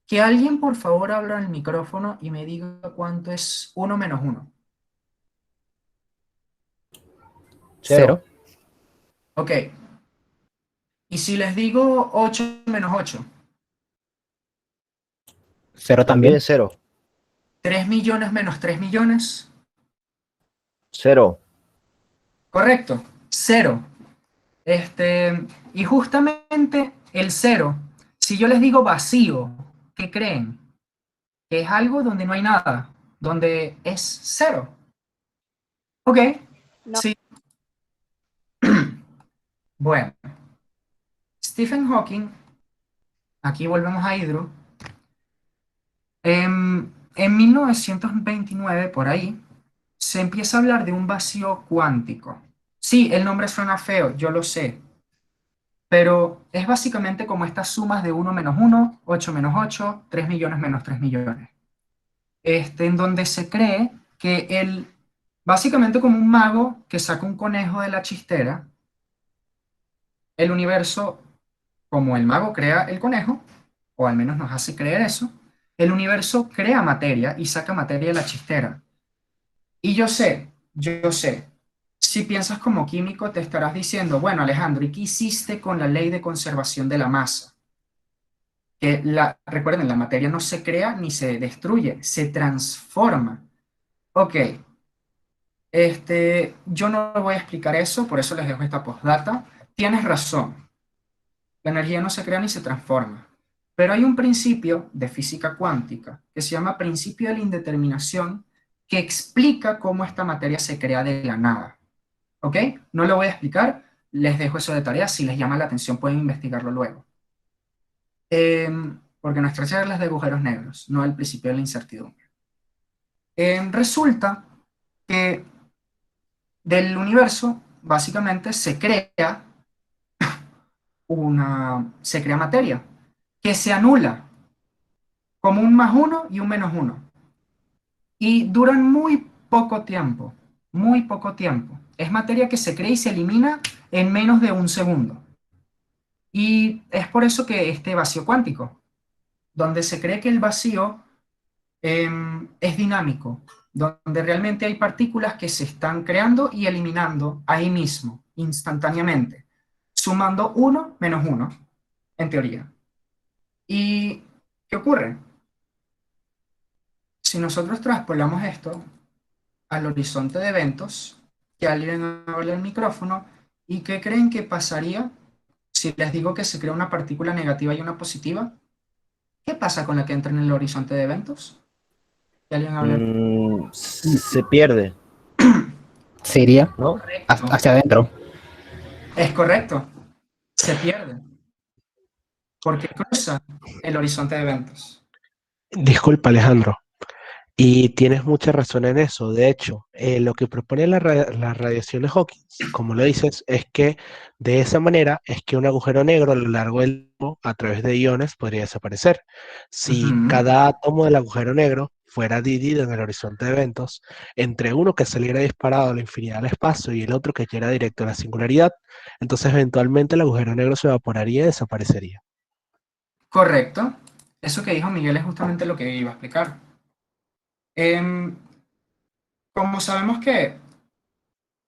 Que alguien por favor abra el micrófono y me diga cuánto es 1 - 1. Cero. Ok. Y si les digo 8 - 8, Cero también. También cero. 3 millones menos 3 millones, Cero. correcto, cero. Y justamente el cero, si yo les digo vacío, ¿qué creen? Que es algo donde no hay nada, donde es cero. Ok, No. sí. Bueno, Stephen Hawking, aquí volvemos a Hydro, en 1929, por ahí, se empieza a hablar de un vacío cuántico. Sí, el nombre suena feo, yo lo sé, pero es básicamente como estas sumas de 1 - 1, 8 - 8, 3 millones menos 3 millones. En donde se cree que básicamente como un mago que saca un conejo de la chistera, el universo, como el mago crea el conejo, o al menos nos hace creer eso, el universo crea materia y saca materia de la chistera. Y yo sé, si piensas como químico te estarás diciendo, bueno Alejandro, ¿y qué hiciste con la ley de conservación de la masa? Que recuerden, la materia no se crea ni se destruye, se transforma. Ok, yo no voy a explicar eso, por eso les dejo esta postdata. Tienes razón, la energía no se crea ni se transforma. Pero hay un principio de física cuántica que se llama principio de la indeterminación que explica cómo esta materia se crea de la nada. ¿Ok? No lo voy a explicar, les dejo eso de tarea. Si les llama la atención pueden investigarlo luego. porque nuestra charla es de agujeros negros, no el principio de la incertidumbre. Resulta que del universo, básicamente, se crea materia, que se anula como un más uno y un menos uno. Y duran muy poco tiempo. Es materia que se crea y se elimina en menos de un segundo. Y es por eso que este vacío cuántico, donde se cree que el vacío es dinámico, donde realmente hay partículas que se están creando y eliminando ahí mismo, instantáneamente, sumando uno menos uno, en teoría. ¿Y qué ocurre? Si nosotros traspolamos esto al horizonte de eventos, que alguien hable el micrófono, ¿y qué creen que pasaría si les digo que se crea una partícula negativa y una positiva? ¿Qué pasa con la que entra en el horizonte de eventos? ¿Que alguien hable? Se pierde, Se iría ¿no? Correcto. hacia adentro. Es correcto. Se pierde porque cruza el horizonte de eventos. Disculpa, Alejandro. Y tienes mucha razón en eso. De hecho, lo que propone las radiaciones Hawking, como lo dices, es que de esa manera es que un agujero negro a lo largo del tiempo, a través de iones, podría desaparecer. Si Ujú. cada átomo del agujero negro fuera dividido en el horizonte de eventos, entre uno que saliera disparado a la infinidad del espacio y el otro que llegara directo a la singularidad, entonces eventualmente el agujero negro se evaporaría y desaparecería. Correcto. Eso que dijo Miguel es justamente lo que iba a explicar. Em, Como sabemos que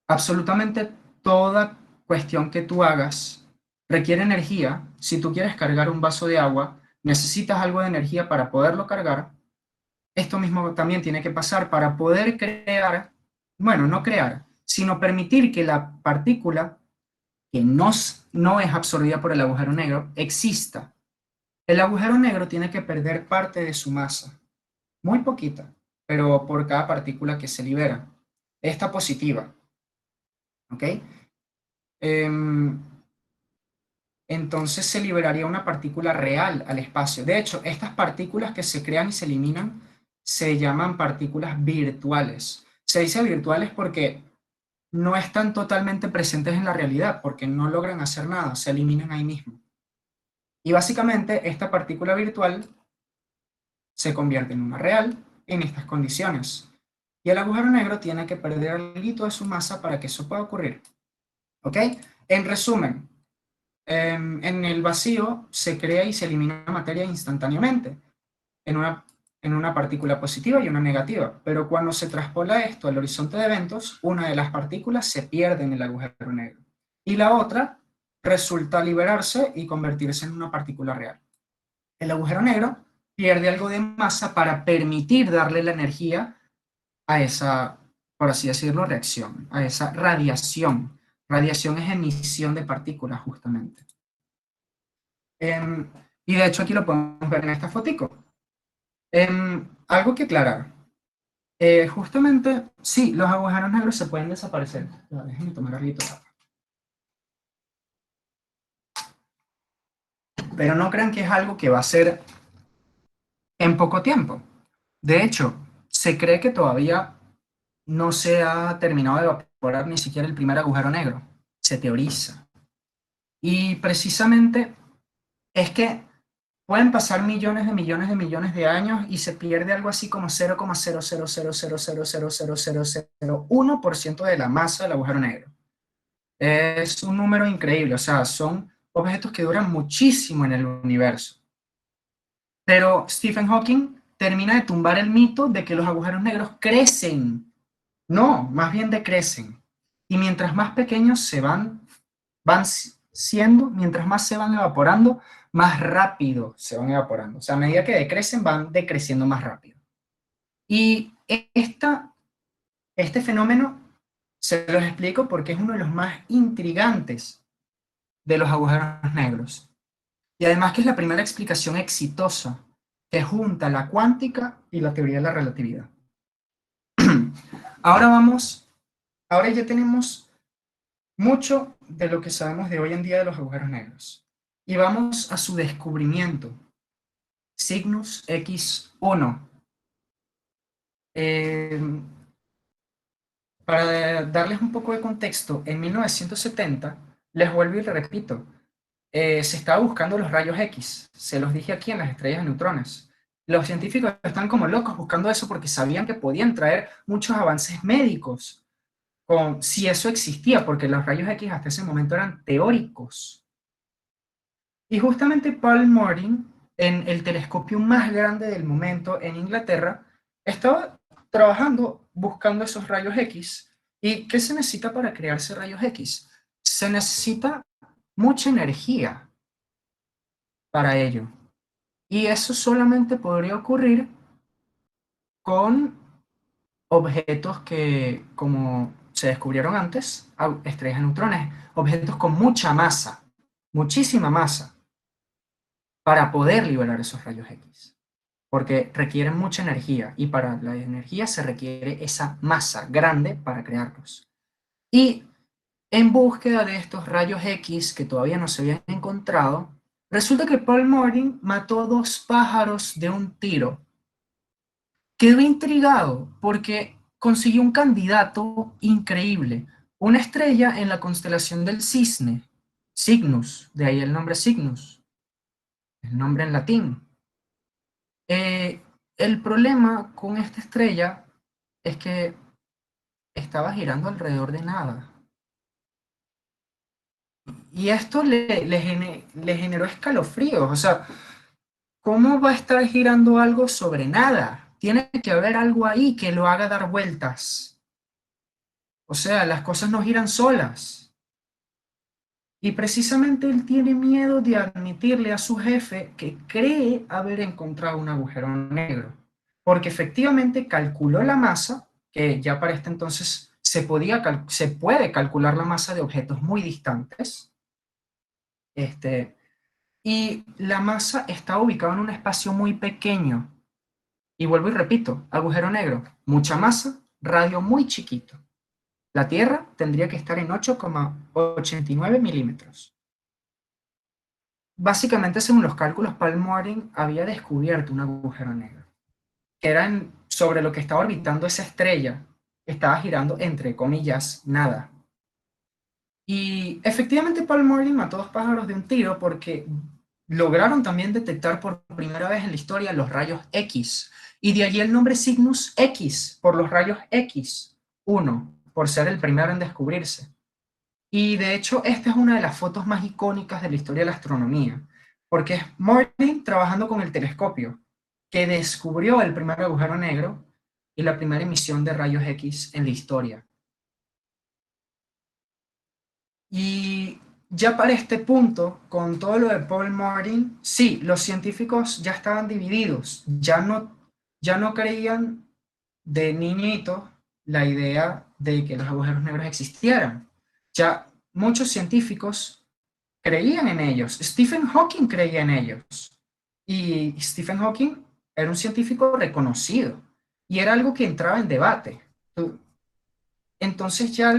absolutamente toda cuestión que tú hagas requiere energía, si tú quieres cargar un vaso de agua, necesitas algo de energía para poderlo cargar. Esto mismo también tiene que pasar para poder crear, bueno, no crear, sino permitir que la partícula que no es absorbida por el agujero negro exista. El agujero negro tiene que perder parte de su masa, muy poquita, pero por cada partícula que se libera. Esta positiva, ¿ok? Em, entonces se liberaría una partícula real al espacio. De hecho, estas partículas que se crean y se eliminan se llaman partículas virtuales. Se dice virtuales porque no están totalmente presentes en la realidad, porque no logran hacer nada, se eliminan ahí mismo. Y básicamente esta partícula virtual se convierte en una real en estas condiciones. Y el agujero negro tiene que perder algo de su masa para que eso pueda ocurrir. ¿Ok? En resumen, en el vacío se crea y se elimina materia instantáneamente en una partícula positiva y una negativa. Pero cuando se traspola esto al horizonte de eventos, una de las partículas se pierde en el agujero negro y la otra resulta liberarse y convertirse en una partícula real. El agujero negro pierde algo de masa para permitir darle la energía a esa, por así decirlo, reacción, a esa radiación. Radiación es emisión de partículas, justamente. Y de hecho aquí lo podemos ver en esta fotico. Algo que aclarar. Justamente, sí, los agujeros negros se pueden desaparecer. Ya, déjenme tomar algo. Pero no crean que es algo que va a ser en poco tiempo. De hecho, se cree que todavía no se ha terminado de evaporar ni siquiera el primer agujero negro. Se teoriza. Y precisamente es que pueden pasar millones de años y se pierde algo así como 0,00000000001% de la masa del agujero negro. Es un número increíble, o sea, son objetos que duran muchísimo en el universo. Pero Stephen Hawking termina de tumbar el mito de que los agujeros negros crecen. No, más bien decrecen. Y mientras más pequeños van siendo, mientras más se van evaporando, más rápido se van evaporando. O sea, a medida que decrecen, van decreciendo más rápido. Y este fenómeno se los explico porque es uno de los más intrigantes de los agujeros negros. Y además que es la primera explicación exitosa que junta la cuántica y la teoría de la relatividad. Ahora ya tenemos mucho de lo que sabemos de hoy en día de los agujeros negros. Y vamos a su descubrimiento. Cygnus X1. Para darles un poco de contexto, en 1970, les vuelvo y repito, se estaba buscando los rayos X. Se los dije aquí en las estrellas de neutrones. Los científicos están como locos buscando eso porque sabían que podían traer muchos avances médicos si eso existía, porque los rayos X hasta ese momento eran teóricos. Y justamente Paul Morton, en el telescopio más grande del momento en Inglaterra, estaba trabajando buscando esos rayos X. ¿Y qué se necesita para crearse rayos X? Se necesita mucha energía para ello. Y eso solamente podría ocurrir con objetos que, como se descubrieron antes, estrellas de neutrones, objetos con mucha masa, muchísima masa, para poder liberar esos rayos X. Porque requieren mucha energía, y para la energía se requiere esa masa grande para crearlos. Y en búsqueda de estos rayos X que todavía no se habían encontrado, resulta que Paul Morton mató 2 pájaros de un tiro. Quedó intrigado porque consiguió un candidato increíble, una estrella en la constelación del Cisne, Cygnus, de ahí el nombre Cygnus, el nombre en latín. El problema con esta estrella es que estaba girando alrededor de nada. Y esto le generó escalofríos. O sea, ¿cómo va a estar girando algo sobre nada? Tiene que haber algo ahí que lo haga dar vueltas. O sea, las cosas no giran solas. Y precisamente él tiene miedo de admitirle a su jefe que cree haber encontrado un agujero negro. Porque efectivamente calculó la masa, que ya para este entonces se puede calcular la masa de objetos muy distantes. Y la masa está ubicada en un espacio muy pequeño. Y vuelvo y repito, agujero negro, mucha masa, radio muy chiquito. La Tierra tendría que estar en 8,89 milímetros. Básicamente, según los cálculos, Paul Morton había descubierto un agujero negro, que era sobre lo que estaba orbitando esa estrella, que estaba girando, entre comillas, nada. Y efectivamente Paul Morton mató 2 pájaros de un tiro porque lograron también detectar por primera vez en la historia los rayos X. Y de allí el nombre Cygnus X, por los rayos X1, por ser el primero en descubrirse. Y de hecho, esta es una de las fotos más icónicas de la historia de la astronomía, porque es Morton trabajando con el telescopio, que descubrió el primer agujero negro y la primera emisión de rayos X en la historia. Y ya para este punto, con todo lo de Paul Morton, sí, los científicos ya estaban divididos, ya no creían de niñito la idea de que los agujeros negros existieran. Ya muchos científicos creían en ellos. Stephen Hawking creía en ellos. Y Stephen Hawking era un científico reconocido. Y era algo que entraba en debate. Entonces ya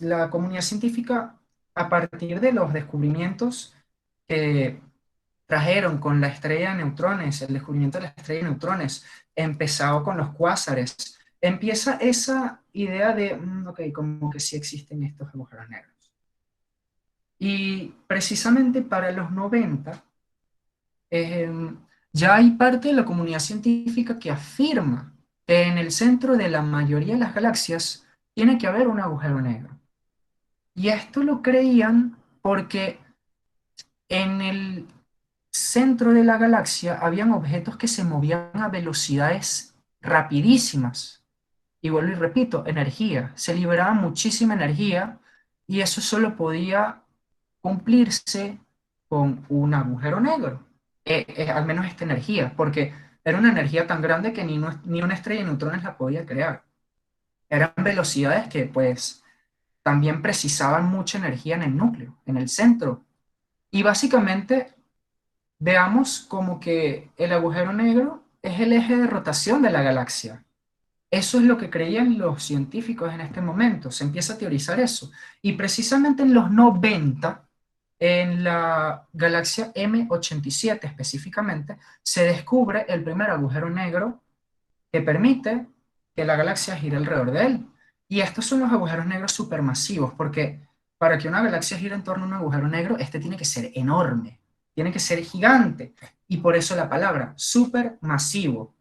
la comunidad científica, a partir de los descubrimientos que trajeron con la estrella de neutrones, el descubrimiento de la estrella de neutrones, empezado con los cuásares, empieza esa idea de, ok, como que sí existen estos agujeros negros. Y precisamente para los 90, ya hay parte de la comunidad científica que afirma que en el centro de la mayoría de las galaxias tiene que haber un agujero negro. Y esto lo creían porque en el centro de la galaxia habían objetos que se movían a velocidades rapidísimas. Y vuelvo y repito, energía. Se liberaba muchísima energía y eso solo podía cumplirse con un agujero negro. Al menos esta energía, porque era una energía tan grande que ni una estrella de neutrones la podía crear. Eran velocidades que pues también precisaban mucha energía en el núcleo, en el centro. Y básicamente veamos como que el agujero negro es el eje de rotación de la galaxia. Eso es lo que creían los científicos en este momento. Se empieza a teorizar eso. Y precisamente en los 90 En la galaxia M87 específicamente, se descubre el primer agujero negro que permite que la galaxia gire alrededor de él. Y estos son los agujeros negros supermasivos, porque para que una galaxia gire en torno a un agujero negro, este tiene que ser enorme, tiene que ser gigante, y por eso la palabra supermasivo.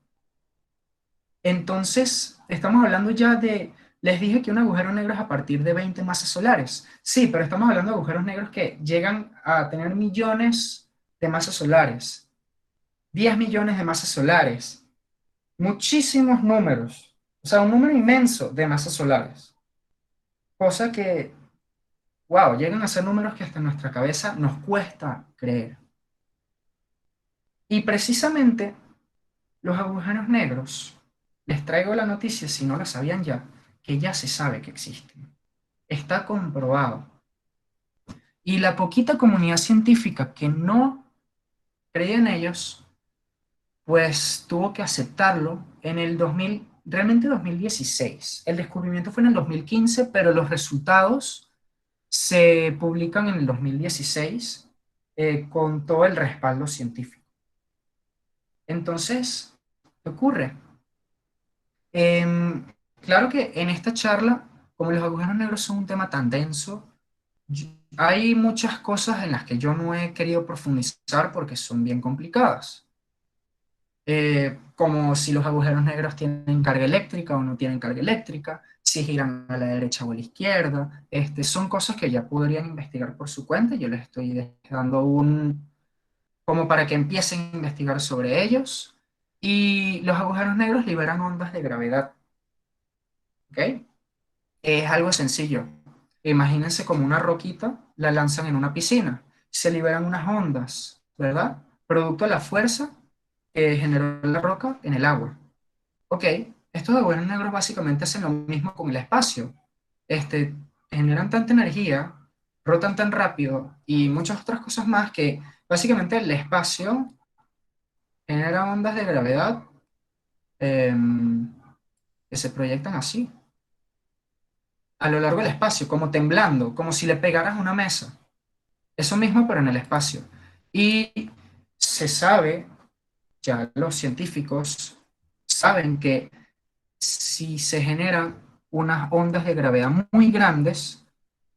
Entonces, estamos hablando ya de, les dije que un agujero negro es a partir de 20 masas solares. Sí, pero estamos hablando de agujeros negros que llegan a tener millones de masas solares, 10 millones de masas solares, muchísimos números, o sea, un número inmenso de masas solares. Cosa que, wow, llegan a ser números que hasta en nuestra cabeza nos cuesta creer. Y precisamente los agujeros negros, les traigo la noticia, si no la sabían ya, que ya se sabe que existen. Está comprobado. Y la poquita comunidad científica que no creía en ellos, pues tuvo que aceptarlo en el 2000, realmente 2016. El descubrimiento fue en el 2015, pero los resultados se publican en el 2016 con todo el respaldo científico. Entonces, ¿qué ocurre? Claro que en esta charla, como los agujeros negros son un tema tan denso, hay muchas cosas en las que yo no he querido profundizar porque son bien complicadas. Como si los agujeros negros tienen carga eléctrica o no tienen carga eléctrica, si giran a la derecha o a la izquierda. Son cosas que ya podrían investigar por su cuenta. Yo les estoy dando como para que empiecen a investigar sobre ellos. Y los agujeros negros liberan ondas de gravedad. ¿Ok? Es algo sencillo. Imagínense como una roquita, la lanzan en una piscina. Se liberan unas ondas, ¿verdad? Producto de la fuerza que generó la roca en el agua. Ok, estos agujeros negros básicamente hacen lo mismo con el espacio. Generan tanta energía, rotan tan rápido y muchas otras cosas más que básicamente el espacio genera ondas de gravedad que se proyectan así, a lo largo del espacio, como temblando, como si le pegaras a una mesa. Eso mismo, pero en el espacio. Y se sabe, ya los científicos saben que si se generan unas ondas de gravedad muy grandes,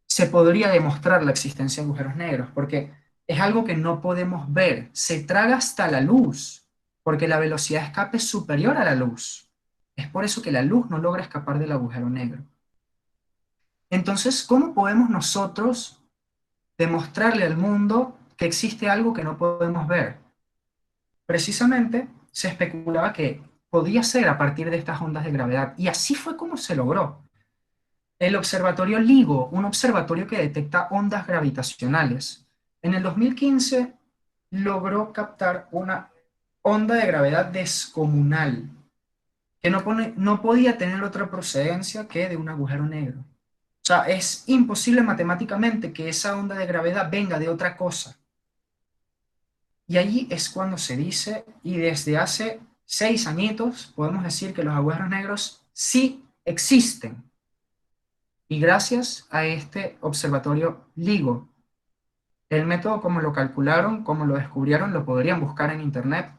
se podría demostrar la existencia de agujeros negros, porque es algo que no podemos ver. Se traga hasta la luz, porque la velocidad de escape es superior a la luz. Es por eso que la luz no logra escapar del agujero negro. Entonces, ¿cómo podemos nosotros demostrarle al mundo que existe algo que no podemos ver? Precisamente se especulaba que podía ser a partir de estas ondas de gravedad, y así fue como se logró. El observatorio LIGO, un observatorio que detecta ondas gravitacionales, en el 2015 logró captar una onda de gravedad descomunal, que no podía tener otra procedencia que de un agujero negro. O sea, es imposible matemáticamente que esa onda de gravedad venga de otra cosa. Y allí es cuando se dice, y desde hace 6 añitos, podemos decir que los agujeros negros sí existen. Y gracias a este observatorio LIGO, el método como lo calcularon, como lo descubrieron, lo podrían buscar en internet.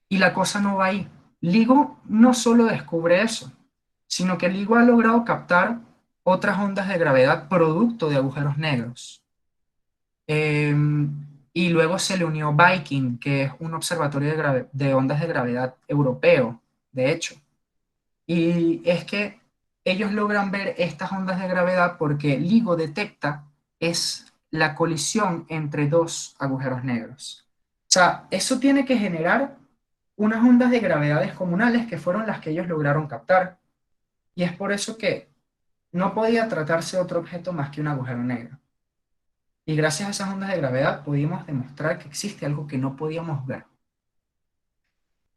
Y la cosa no va ahí. LIGO no solo descubre eso, sino que LIGO ha logrado captar otras ondas de gravedad producto de agujeros negros. Y luego se le unió Viking, que es un observatorio de ondas de gravedad europeo, de hecho. Y es que ellos logran ver estas ondas de gravedad porque LIGO detecta es la colisión entre dos agujeros negros. O sea, eso tiene que generar unas ondas de gravedad descomunales que fueron las que ellos lograron captar. Y es por eso que no podía tratarse de otro objeto más que un agujero negro. Y gracias a esas ondas de gravedad pudimos demostrar que existe algo que no podíamos ver.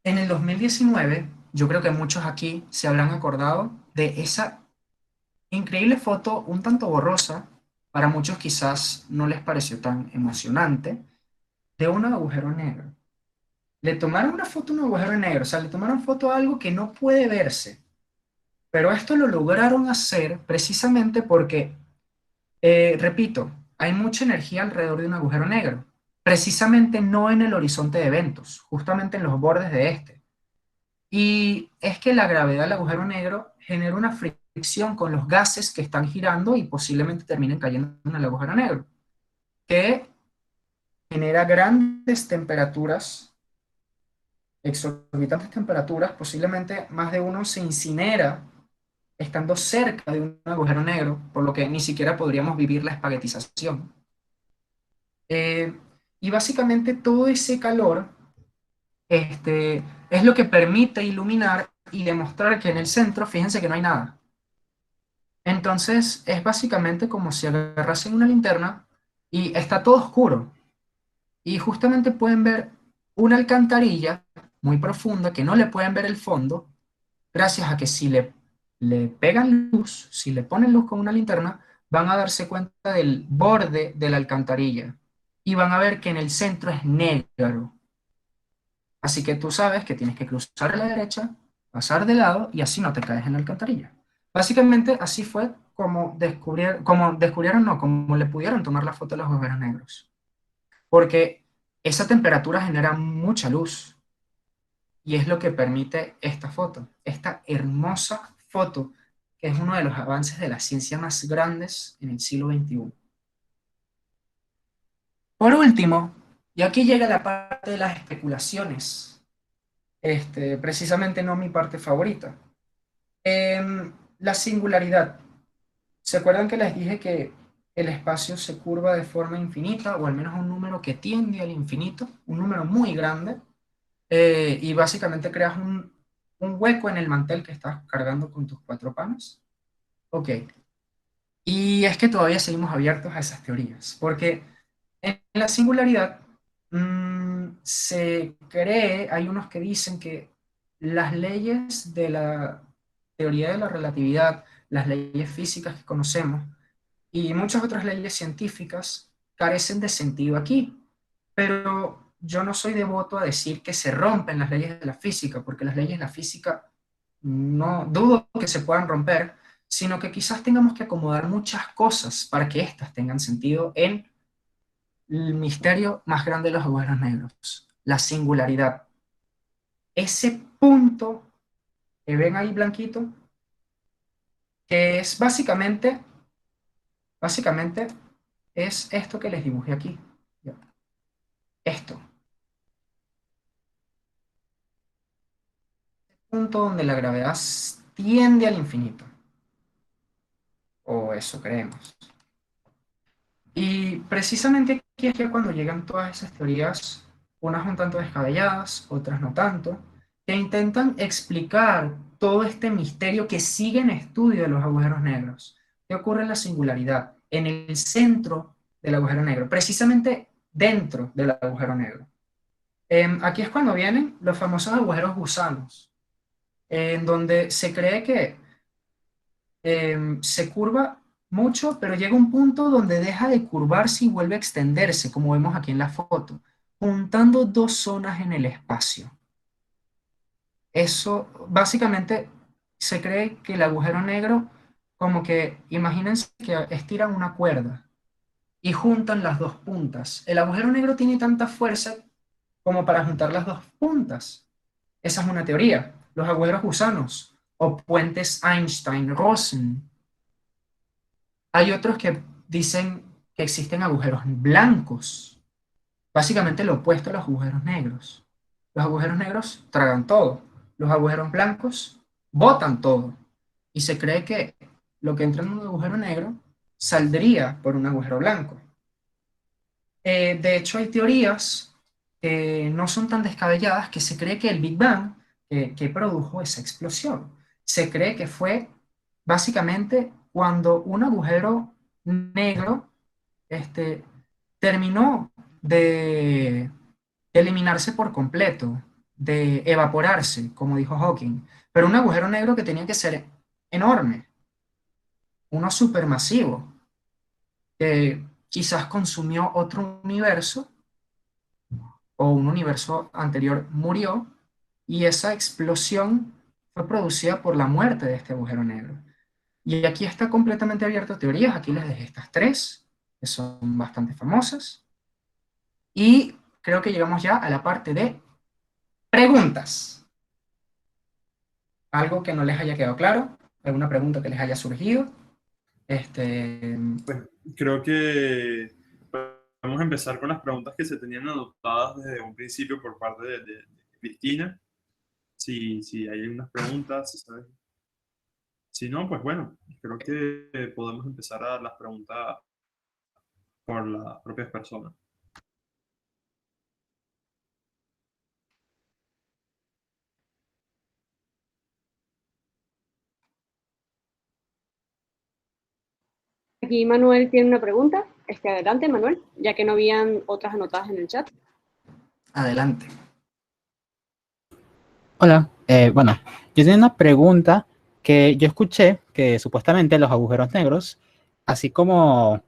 En el 2019, yo creo que muchos aquí se habrán acordado de esa increíble foto, un tanto borrosa, para muchos quizás no les pareció tan emocionante, de un agujero negro. Le tomaron una foto a un agujero negro, o sea, le tomaron foto a algo que no puede verse. Pero esto lo lograron hacer precisamente porque Repito, hay mucha energía alrededor de un agujero negro, precisamente no en el horizonte de eventos, justamente en los bordes de este. Y es que la gravedad del agujero negro genera una fricción con los gases que están girando y posiblemente terminen cayendo en el agujero negro, que genera grandes temperaturas, exorbitantes temperaturas, posiblemente más de uno se incinera estando cerca de un agujero negro, por lo que ni siquiera podríamos vivir la espaguetización. Eh, y básicamente todo ese calor es lo que permite iluminar y demostrar que en el centro, fíjense que no hay nada. Entonces es básicamente como si agarrasen una linterna y está todo oscuro. Y justamente pueden ver una alcantarilla muy profunda que no le pueden ver el fondo, gracias a que si le pegan luz, si le ponen luz con una linterna, van a darse cuenta del borde de la alcantarilla y van a ver que en el centro es negro. Así que tú sabes que tienes que cruzar a la derecha, pasar de lado y así no te caes en la alcantarilla. Básicamente así fue como descubrieron, no, como le pudieron tomar la foto a los agujeros negros. Porque esa temperatura genera mucha luz y es lo que permite esta foto, esta hermosa foto, que es uno de los avances de la ciencia más grandes en el siglo XXI. Por último, y aquí llega la parte de las especulaciones, precisamente no mi parte favorita. La singularidad. ¿Se acuerdan que les dije que el espacio se curva de forma infinita, o al menos un número que tiende al infinito, un número muy grande? Y básicamente creas un hueco en el mantel que estás cargando con tus 4 panes. Ok. Y es que todavía seguimos abiertos a esas teorías, porque en la singularidad se cree, hay unos que dicen que las leyes de la teoría de la relatividad, las leyes físicas que conocemos y muchas otras leyes científicas carecen de sentido aquí. Pero yo no soy devoto a decir que se rompen las leyes de la física, porque las leyes de la física no dudo que se puedan romper, sino que quizás tengamos que acomodar muchas cosas para que éstas tengan sentido en el misterio más grande de los agujeros negros, la singularidad. Ese punto que ven ahí blanquito, que es básicamente es esto que les dibujé aquí. Esto. Punto donde la gravedad tiende al infinito. O eso creemos. Y precisamente aquí es que cuando llegan todas esas teorías, unas un tanto descabelladas, otras no tanto, que intentan explicar todo este misterio que sigue en estudio de los agujeros negros. ¿Qué ocurre en la singularidad? En el centro del agujero negro, precisamente dentro del agujero negro. Aquí es cuando vienen los famosos agujeros gusanos, en donde se cree que se curva mucho, pero llega un punto donde deja de curvarse y vuelve a extenderse, como vemos aquí en la foto, juntando dos zonas en el espacio. Eso, básicamente, se cree que el agujero negro, como que, imagínense que estiran una cuerda y juntan las dos puntas. El agujero negro tiene tanta fuerza como para juntar las dos puntas. Esa es una teoría. Los agujeros gusanos o puentes Einstein-Rosen. Hay otros que dicen que existen agujeros blancos, básicamente lo opuesto a los agujeros negros. Los agujeros negros tragan todo, los agujeros blancos botan todo. Y se cree que lo que entra en un agujero negro saldría por un agujero blanco. De hecho, hay teorías que no son tan descabelladas que se cree que el Big Bang, que produjo esa explosión, se cree que fue básicamente cuando un agujero negro terminó de eliminarse por completo, de evaporarse, como dijo Hawking, pero un agujero negro que tenía que ser enorme, uno supermasivo, que quizás consumió otro universo o un universo anterior murió y esa explosión fue producida por la muerte de este agujero negro. Y aquí está completamente abierto a teorías. Aquí les dejé estas tres, que son bastante famosas. Y creo que llegamos ya a la parte de preguntas. ¿Algo que no les haya quedado claro? ¿Alguna pregunta que les haya surgido? Pues creo que vamos a empezar con las preguntas que se tenían anotadas desde un principio por parte de Cristina. Si hay unas preguntas, si sabes. Si no, pues bueno, creo que podemos empezar a las preguntas por las propias personas. Aquí Manuel tiene una pregunta. Adelante, Manuel, ya que no habían otras anotadas en el chat. Adelante. Hola, bueno, yo tenía una pregunta que yo escuché que supuestamente los agujeros negros, así como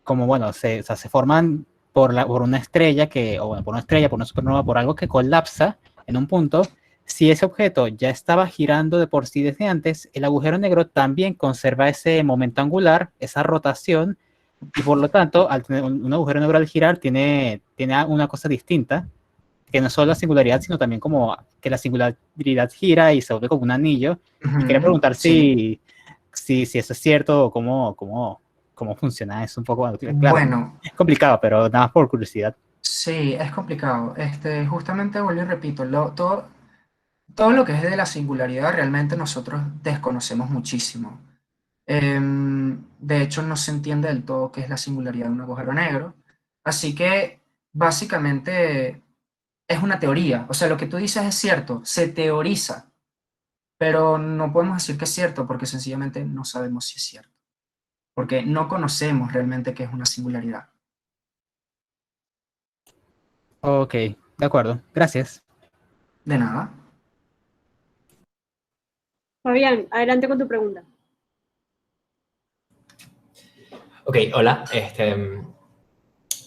bueno, o sea, se forman por una estrella o bueno, por una estrella, por una supernova, por algo que colapsa en un punto. Si ese objeto ya estaba girando de por sí desde antes, el agujero negro también conserva ese momento angular, esa rotación, y por lo tanto, al tener un agujero negro al girar, tiene una cosa distinta, que no solo la singularidad, sino también como que la singularidad gira y se vuelve como un anillo. Y quería preguntar Sí. si eso es cierto o cómo funciona eso un poco. Claro, Bueno, es complicado, pero nada más por curiosidad. sí, es complicado. Justamente vuelvo y repito, todo lo que es de la singularidad realmente nosotros desconocemos muchísimo. De hecho, no se entiende del todo qué es la singularidad de un agujero negro. Así que, básicamente, es una teoría. O sea, lo que tú dices es cierto, se teoriza, pero no podemos decir que es cierto porque sencillamente no sabemos si es cierto. Porque no conocemos realmente qué es una singularidad. Ok, de acuerdo. Gracias. De nada. Fabián, adelante con tu pregunta. Ok, hola.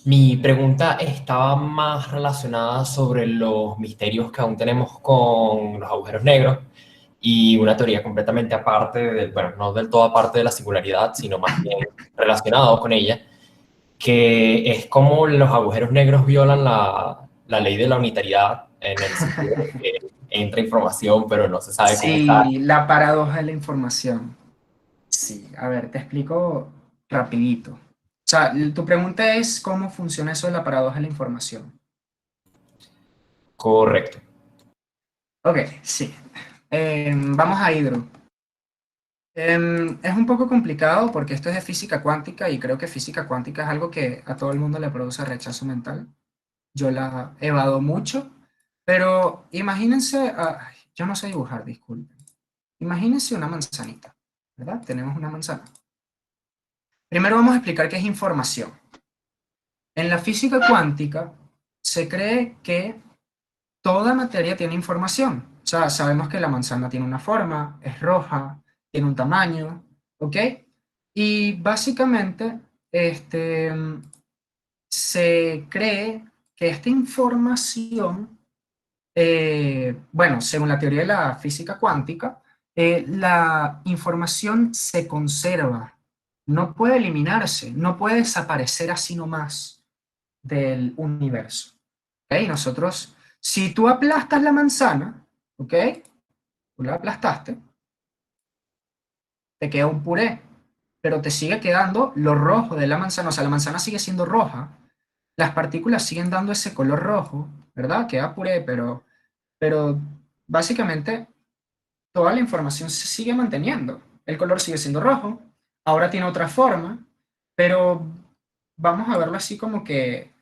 Mi pregunta estaba más relacionada sobre los misterios que aún tenemos con los agujeros negros y una teoría completamente aparte, bueno, no del todo aparte de la singularidad, sino más bien relacionado con ella, que es cómo los agujeros negros violan la ley de la unitariedad en el sentido de que entra información, pero no se sabe cómo usar. Sí, la paradoja de la información. Sí, a ver, te explico rapidito. O sea, tu pregunta es cómo funciona eso de la paradoja de la información. Correcto. Ok, sí. Vamos a Hidro. Es un poco complicado porque esto es de física cuántica y creo que física cuántica es algo que a todo el mundo le produce rechazo mental. Yo la evado mucho, pero imagínense, yo no sé dibujar, disculpen. Imagínense una manzanita, ¿verdad? Tenemos una manzana. Primero vamos a explicar qué es información. En la física cuántica se cree que toda materia tiene información. O sea, sabemos que la manzana tiene una forma, es roja, tiene un tamaño, ¿ok? Y básicamente se cree que esta información, bueno, según la teoría de la física cuántica, la información se conserva, no puede eliminarse, no puede desaparecer así nomás del universo. ¿Ok? Nosotros, si tú aplastas la manzana, ¿ok? Tú la aplastaste, te queda un puré, pero te sigue quedando lo rojo de la manzana, o sea, la manzana sigue siendo roja, las partículas siguen dando ese color rojo, ¿verdad? Queda puré, pero básicamente toda la información se sigue manteniendo. El color sigue siendo rojo, ahora tiene otra forma, pero vamos a verlo así como que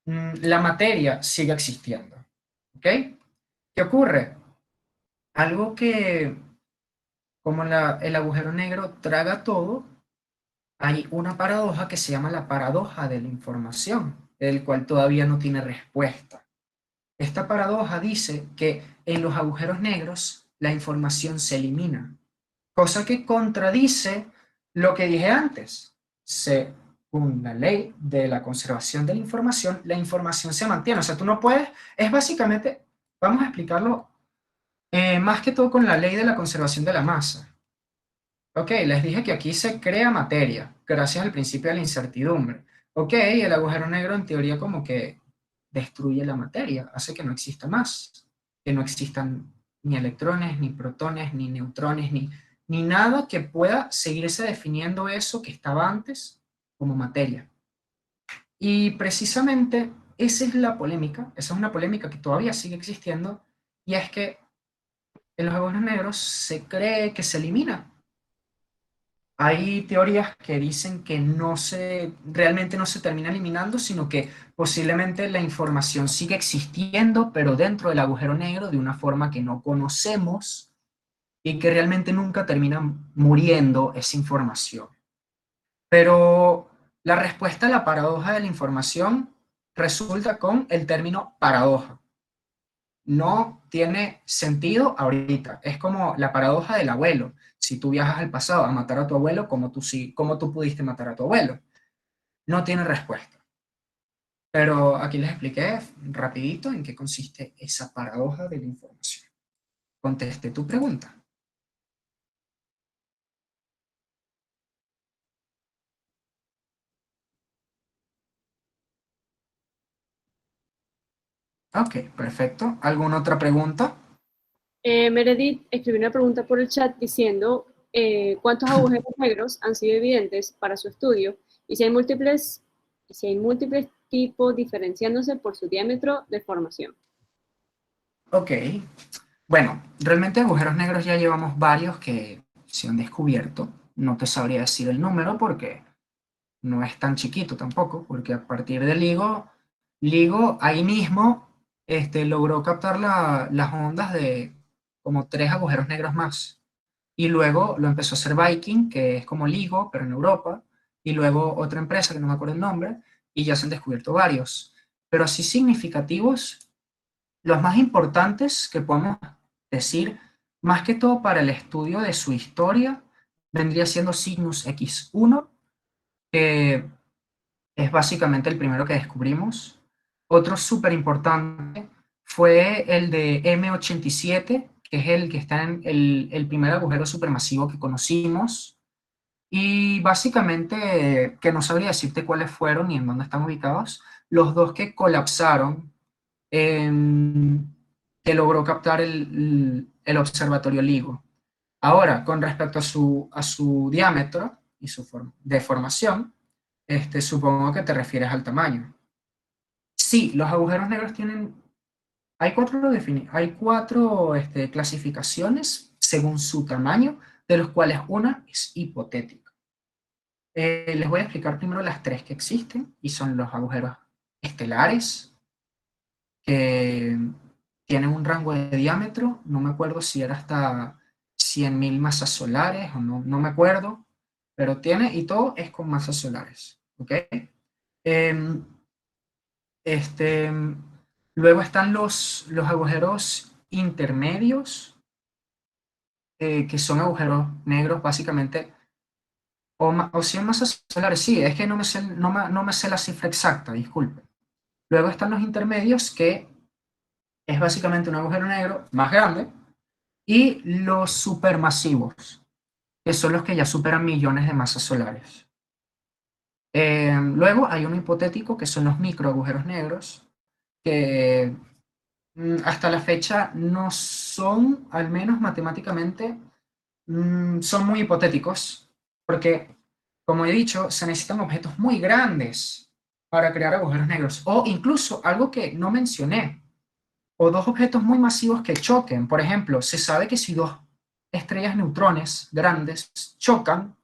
la materia sigue existiendo. ¿Ok? ¿Qué ocurre? Algo que, como el agujero negro traga todo, hay una paradoja que se llama la paradoja de la información, el cual todavía no tiene respuesta. Esta paradoja dice que en los agujeros negros la información se elimina, cosa que contradice lo que dije antes. Según la ley de la conservación de la información se mantiene. O sea, tú no puedes, es básicamente, vamos a explicarlo más que todo con la ley de la conservación de la masa. Ok, les dije que aquí se crea materia, gracias al principio de la incertidumbre. Ok, el agujero negro en teoría como que destruye la materia, hace que no exista más, que no existan ni electrones, ni protones, ni neutrones, ni nada que pueda seguirse definiendo eso que estaba antes como materia. Y precisamente esa es la polémica, esa es una polémica que todavía sigue existiendo, y es que en los agujeros negros se cree que se elimina. Hay teorías que dicen que realmente no se termina eliminando, sino que posiblemente la información sigue existiendo, pero dentro del agujero negro de una forma que no conocemos y que realmente nunca termina muriendo esa información. Pero la respuesta a la paradoja de la información resulta con el término paradoja. No tiene sentido ahorita. Es como la paradoja del abuelo. Si tú viajas al pasado a matar a tu abuelo, ¿cómo tú pudiste matar a tu abuelo? No tiene respuesta. Pero aquí les expliqué rapidito en qué consiste esa paradoja de la información. Contesté tu pregunta. Ok, perfecto. ¿Alguna otra pregunta? Meredith escribió una pregunta por el chat diciendo cuántos agujeros negros han sido evidentes para su estudio y si hay múltiples tipos diferenciándose por su diámetro de formación. Ok. Bueno, realmente agujeros negros ya llevamos varios que se han descubierto. No te sabría decir el número porque no es tan chiquito tampoco, porque a partir de LIGO ahí mismo logró captar las ondas de como 3 agujeros negros más. Y luego lo empezó a hacer Viking, que es como LIGO, pero en Europa, y luego otra empresa que no me acuerdo el nombre, y ya se han descubierto varios. Pero así significativos, los más importantes que podemos decir, más que todo para el estudio de su historia, vendría siendo Cygnus X1, que es básicamente el primero que descubrimos. Otro súper importante fue el de M87, que es el que está en el primer agujero supermasivo que conocimos. Y básicamente, que no sabría decirte cuáles fueron ni en dónde están ubicados, los dos que colapsaron, que logró captar el observatorio LIGO. Ahora, con respecto a su diámetro y su deformación, supongo que te refieres al tamaño. Sí, los agujeros negros tienen, hay cuatro clasificaciones según su tamaño, de los cuales una es hipotética. Les voy a explicar primero las 3 que existen, y son los agujeros estelares, que tienen un rango de diámetro, no me acuerdo si era hasta 100.000 masas solares o no, no me acuerdo, pero tiene, y todo es con masas solares, ¿ok? Em, este, luego están los agujeros intermedios, que son agujeros negros básicamente, o 100 masas solares, sí, es que no me sé la cifra exacta, disculpe. Luego están los intermedios, que es básicamente un agujero negro más grande, y los supermasivos, que son los que ya superan millones de masas solares. Luego hay uno hipotético, que son los microagujeros negros, que hasta la fecha no son, al menos matemáticamente, son muy hipotéticos, porque, como he dicho, se necesitan objetos muy grandes para crear agujeros negros, o incluso algo que no mencioné, o dos objetos muy masivos que choquen. Por ejemplo, se sabe que si dos estrellas neutrones grandes chocan,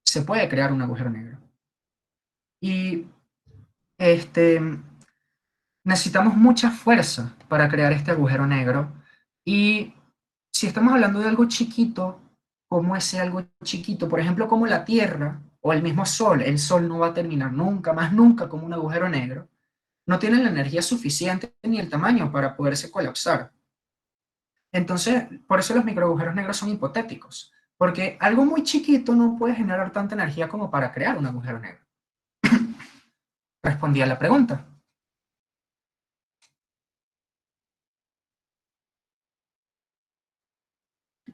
se puede crear un agujero negro. Y este, necesitamos mucha fuerza para crear este agujero negro. Y si estamos hablando de algo chiquito, como ese algo chiquito, por ejemplo, como la Tierra o el mismo Sol, el Sol no va a terminar nunca, más nunca, como un agujero negro, no tiene la energía suficiente ni el tamaño para poderse colapsar. Entonces, por eso los microagujeros negros son hipotéticos, porque algo muy chiquito no puede generar tanta energía como para crear un agujero negro. Respondí a la pregunta.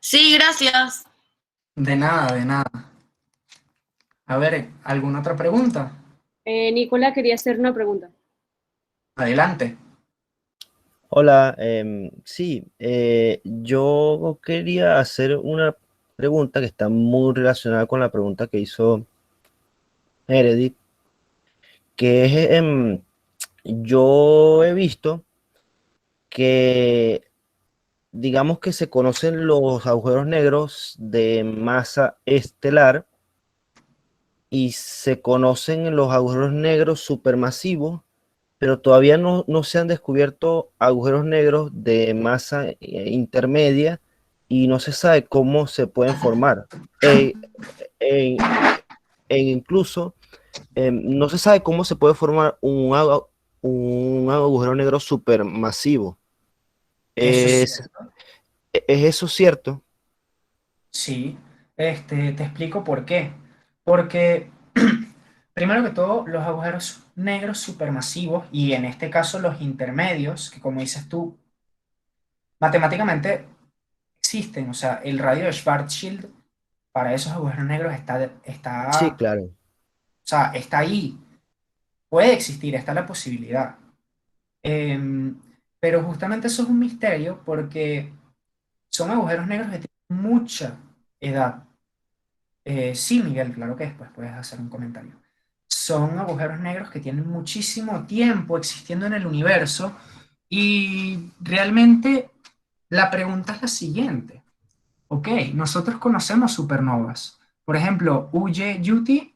Sí, gracias. De nada, de nada. A ver, ¿alguna otra pregunta? Nicola quería hacer una pregunta. Adelante. Hola, sí, yo quería hacer una pregunta que está muy relacionada con la pregunta que hizo Meredith, que es, yo he visto que, digamos que se conocen los agujeros negros de masa estelar y se conocen los agujeros negros supermasivos, pero todavía no se han descubierto agujeros negros de masa intermedia y no se sabe cómo se pueden formar. E, e- e incluso no se sabe cómo se puede formar un agujero negro supermasivo. Eso es ¿Es, cierto. es eso cierto? Sí, te explico por qué. Porque, primero que todo, los agujeros negros supermasivos, y en este caso los intermedios, que como dices tú, matemáticamente existen. O sea, el radio de Schwarzschild para esos agujeros negros Sí, está, claro. o sea, está ahí. Puede existir, está la posibilidad. Em, pero justamente eso es un misterio porque son agujeros negros que tienen mucha edad. Sí, Miguel, claro que después puedes hacer un comentario. Son agujeros negros que tienen muchísimo tiempo existiendo en el universo y realmente la pregunta es la siguiente. Ok, nosotros conocemos supernovas. Por ejemplo, UJ-Yuti,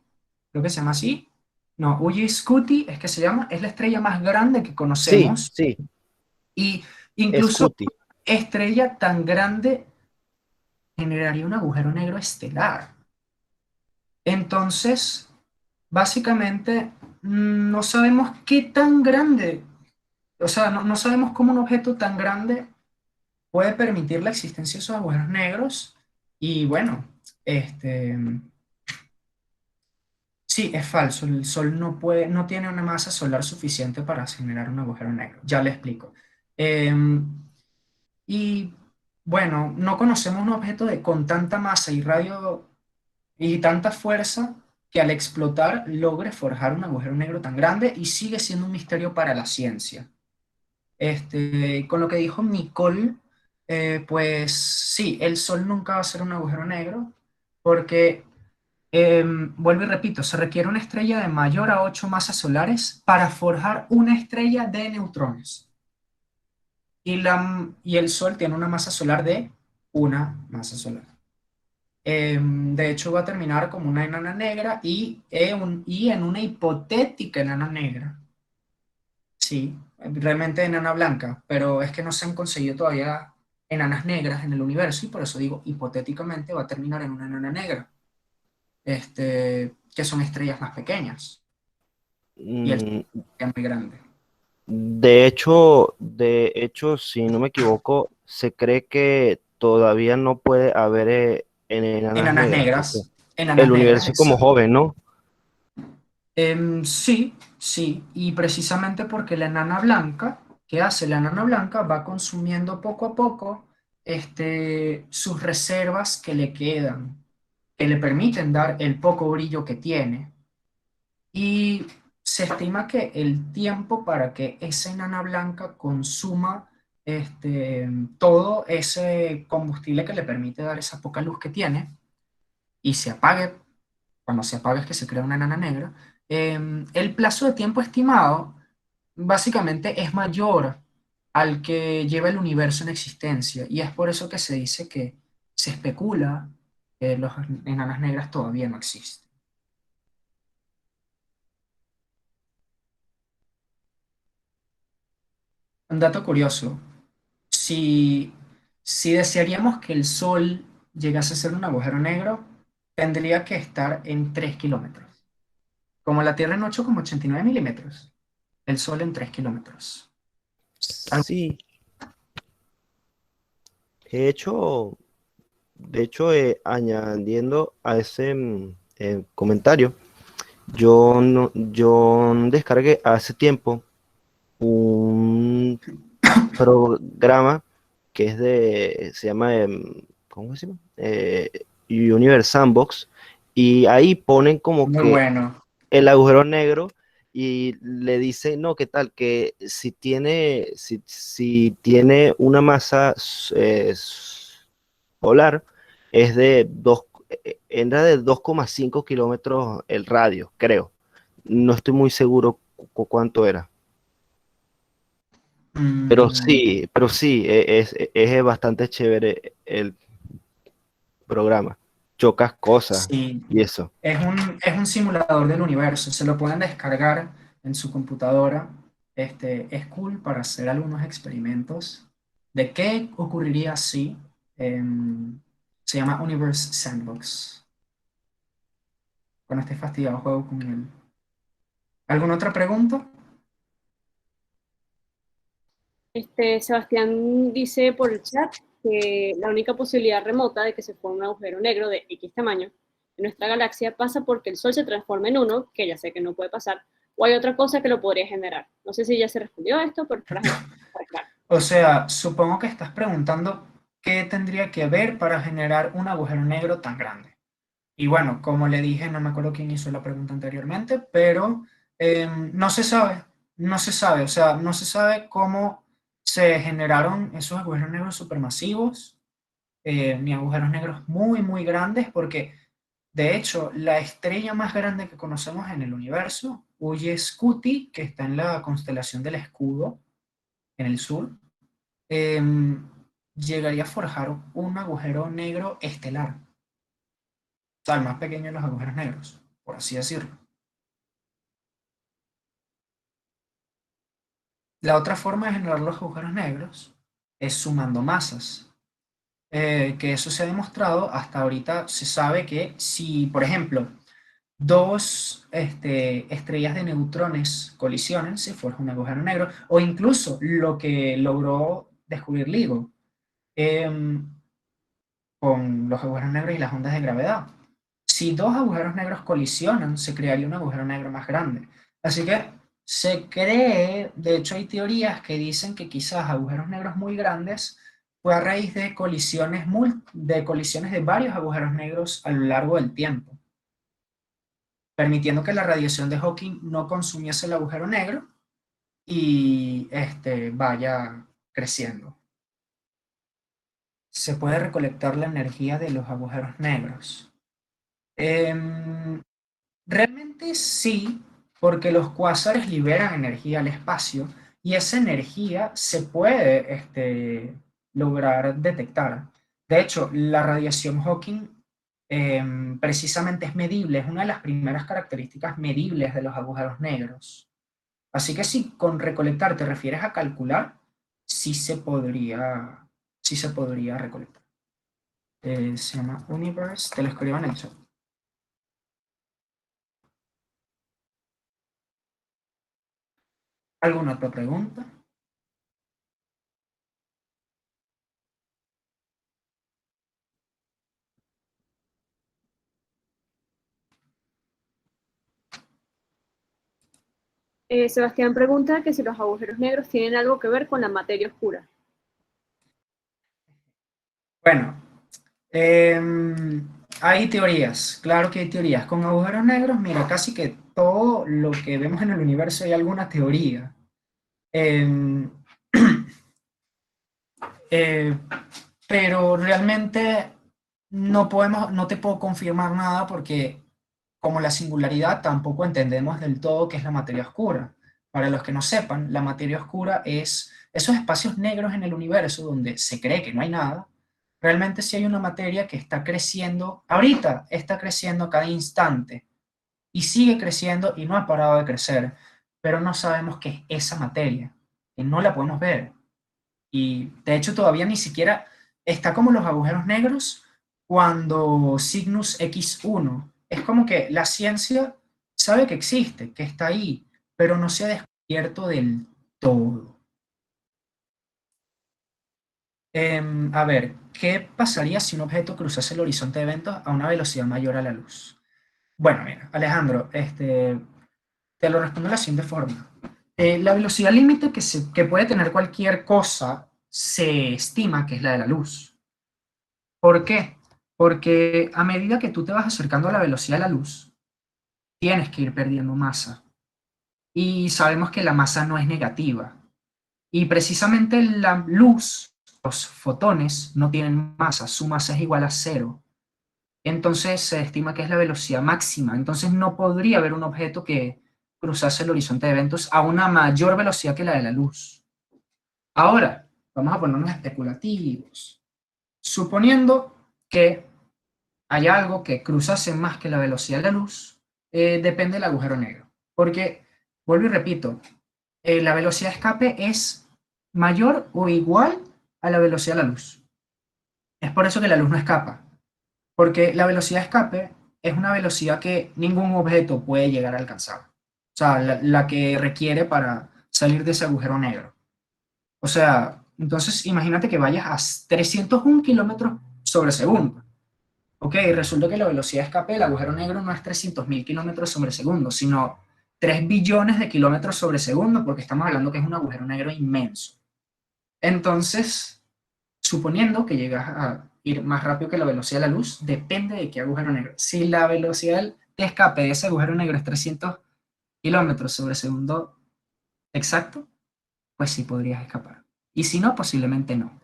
creo que se llama así. No, UJ-Scuti es que se llama, es la estrella más grande que Sí, conocemos sí, y incluso Scotty. estrella tan grande generaría un agujero negro estelar. Entonces, básicamente, no sabemos qué tan grande, o sea, no sabemos cómo un objeto tan grande puede permitir la existencia de esos agujeros negros. Y bueno, este, sí, es falso. El Sol no puede, no tiene una masa solar suficiente para generar un agujero negro. Ya le explico. Y bueno, no conocemos un objeto con tanta masa y radio y tanta fuerza que al explotar logre forjar un agujero negro tan grande y sigue siendo un misterio para la ciencia. Con lo que dijo Nicole, pues sí, el Sol nunca va a ser un agujero negro porque, vuelvo y repito, se requiere una estrella de mayor a 8 masas solares para forjar una estrella de neutrones. Y el Sol tiene una masa solar de una masa solar. De hecho, va a terminar como una enana negra y en una hipotética enana negra. Sí, realmente enana blanca, pero es que no se han conseguido todavía enanas negras en el universo y por eso digo, hipotéticamente va a terminar en una enana negra, que son estrellas más pequeñas y el Sol Mm, es muy grande. de hecho, si no me equivoco, se cree que todavía no puede haber enanas Enanas negras, porque negras, el enanas negras, universo es como exacto. joven, ¿no? Sí, sí, y precisamente porque la enana blanca, ¿qué hace? La enana blanca va consumiendo poco a poco sus reservas que le quedan, que le permiten dar el poco brillo que tiene. Y se estima que el tiempo para que esa enana blanca consuma todo ese combustible que le permite dar esa poca luz que tiene y se apague cuando se apaga es que se crea una enana negra, el plazo de tiempo estimado básicamente es mayor al que lleva el universo en existencia y es por eso que se dice que se especula que las enanas negras todavía no existen. Un dato curioso, si, si desearíamos que el Sol llegase a ser un agujero negro, tendría que estar en 3 kilómetros, como la Tierra en 8,89 milímetros, el Sol en 3 kilómetros. Sí, de hecho, añadiendo a ese comentario, yo descargué hace tiempo un programa que se llama, ¿cómo se llama? Universe Sandbox, y ahí ponen como Muy que bueno. el agujero negro y le dice, no, ¿qué tal? Que si tiene una masa polar, es de era de 2,5 kilómetros el radio, creo. No estoy muy seguro cuánto era. Mm, Pero sí, es bastante chévere el programa. Chocas cosas sí, y eso. es un simulador del universo. Se lo pueden descargar en su computadora. Es cool para hacer algunos experimentos de qué ocurriría si se llama Universe Sandbox. Cuando estés fastidiado, juego con él. ¿Alguna otra pregunta? Sebastián dice por el chat que la única posibilidad remota de que se forme un agujero negro de X tamaño en nuestra galaxia pasa porque el Sol se transforma en uno, que ya sé que no puede pasar, o hay otra cosa que lo podría generar. No sé si ya se respondió a esto, pero para claro. O sea, supongo que estás preguntando qué tendría que haber para generar un agujero negro tan grande. Y bueno, como le dije, no me acuerdo quién hizo la pregunta anteriormente, pero no se sabe, no se sabe, o sea, no se sabe cómo se generaron esos agujeros negros supermasivos, ni agujeros negros muy, muy grandes, porque de hecho, la estrella más grande que conocemos en el universo, Ulle Scuti, que está en la constelación del Escudo, en el sur, em, llegaría a forjar un agujero negro estelar. O sea, el más pequeño de los agujeros negros, por así decirlo. La otra forma de generar los agujeros negros es sumando masas. Que eso se ha demostrado, hasta ahorita se sabe que si, por ejemplo, dos estrellas de neutrones colisionan, se forja un agujero negro, o incluso lo que logró descubrir LIGO em, con los agujeros negros y las ondas de gravedad. Si dos agujeros negros colisionan, se crearía un agujero negro más grande. Así que se cree, de hecho hay teorías que dicen que quizás agujeros negros muy grandes fue a raíz de colisiones de varios agujeros negros a lo largo del tiempo, permitiendo que la radiación de Hawking no consumiese el agujero negro y vaya creciendo. Se puede recolectar la energía de los agujeros negros. Em, Realmente sí, porque los cuásares liberan energía al espacio y esa energía se puede lograr detectar. De hecho, la radiación Hawking precisamente es medible, es una de las primeras características medibles de los agujeros negros. Así que si con recolectar te refieres a calcular, sí se podría recolectar. Se llama Universe, te lo escribo en el chat. ¿Alguna otra pregunta? Sebastián pregunta que si los agujeros negros tienen algo que ver con la materia oscura. Bueno, hay teorías, claro que hay teorías. Con agujeros negros, mira, casi que todo lo que vemos en el universo hay alguna teoría. Em, eh, pero realmente no te puedo confirmar nada porque como la singularidad tampoco entendemos del todo qué es la materia oscura. Para los que no sepan, la materia oscura es esos espacios negros en el universo donde se cree que no hay nada. Realmente sí hay una materia que está creciendo, ahorita está creciendo cada instante y sigue creciendo y no ha parado de crecer, pero no sabemos qué es esa materia, que no la podemos ver. Y de hecho todavía ni siquiera está como los agujeros negros cuando Cygnus X1. Es como que la ciencia sabe que existe, que está ahí, pero no se ha descubierto del todo. A ver, ¿qué pasaría si un objeto cruzase el horizonte de eventos a una velocidad mayor a la luz? Bueno, mira, Alejandro, te lo respondo de la siguiente forma. La velocidad límite que puede tener cualquier cosa se estima que es la de la luz. ¿Por qué? porque a medida que tú te vas acercando a la velocidad de la luz, tienes que ir perdiendo masa. Y sabemos que la masa no es negativa. Y precisamente la luz, los fotones, no tienen masa, su masa es igual a cero. Entonces se estima que es la velocidad máxima. Entonces no podría haber un objeto que cruzase el horizonte de eventos a una mayor velocidad que la de la luz. Ahora, vamos a ponernos especulativos. Suponiendo que hay algo que cruzase más que la velocidad de la luz, depende del agujero negro. Porque, vuelvo y repito, la velocidad de escape es mayor o igual a la velocidad de la luz. Es por eso que la luz no escapa. Porque la velocidad de escape es una velocidad que ningún objeto puede llegar a alcanzar. O sea, la que requiere para salir de ese agujero negro. O sea, entonces imagínate que vayas a 301 kilómetros sobre segundo. Ok, resulta que la velocidad de escape del agujero negro no es 300.000 kilómetros sobre segundo, sino 3 billones de kilómetros sobre segundo, porque estamos hablando que es un agujero negro inmenso. Entonces, suponiendo que llegas a ir más rápido que la velocidad de la luz, depende de qué agujero negro. Si la velocidad de escape de ese agujero negro es 300 kilómetros sobre segundo exacto, pues sí podrías escapar. Y si no, posiblemente no.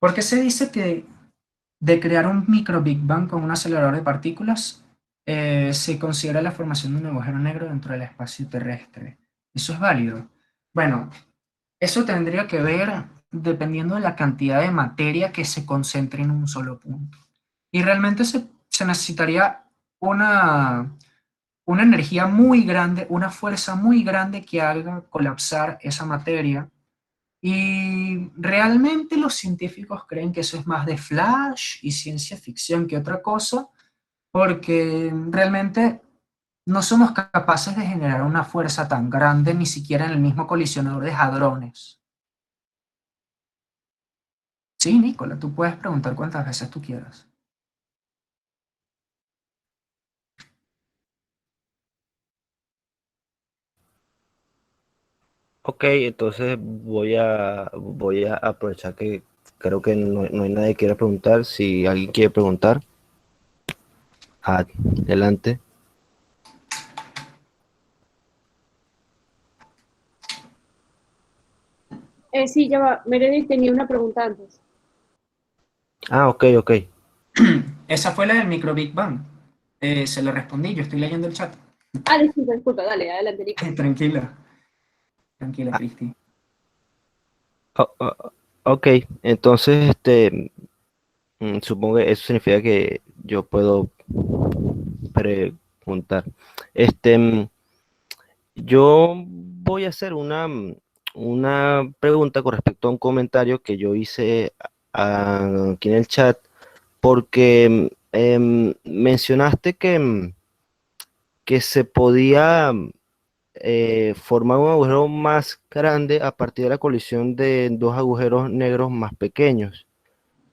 Porque se dice que de crear un micro Big Bang con un acelerador de partículas, se considera la formación de un agujero negro dentro del espacio terrestre. ¿Eso es válido? Bueno, eso tendría que ver dependiendo de la cantidad de materia que se concentre en un solo punto. Y realmente se necesitaría una, una energía muy grande, una fuerza muy grande que haga colapsar esa materia. Y realmente los científicos creen que eso es más de flash y ciencia ficción que otra cosa, porque realmente no somos capaces de generar una fuerza tan grande ni siquiera en el mismo colisionador de hadrones. Sí, Nicola, tú puedes preguntar cuantas veces tú quieras. Ok, entonces voy a aprovechar que creo que no hay nadie que quiera preguntar. Si alguien quiere preguntar, adelante. Sí, ya va. Meredith tenía una pregunta antes. Ah, ok, ok. Esa fue la del micro Big Bang. Se le respondí, yo estoy leyendo el chat. Ah, disculpa, disculpa, dale, adelante, Nico. Tranquila, tranquila, Ah, Cristi. ok, entonces supongo que eso significa que yo puedo preguntar. Este, yo voy a hacer una pregunta con respecto a un comentario que yo hice aquí en el chat, porque mencionaste que se podía formar un agujero más grande a partir de la colisión de dos agujeros negros más pequeños.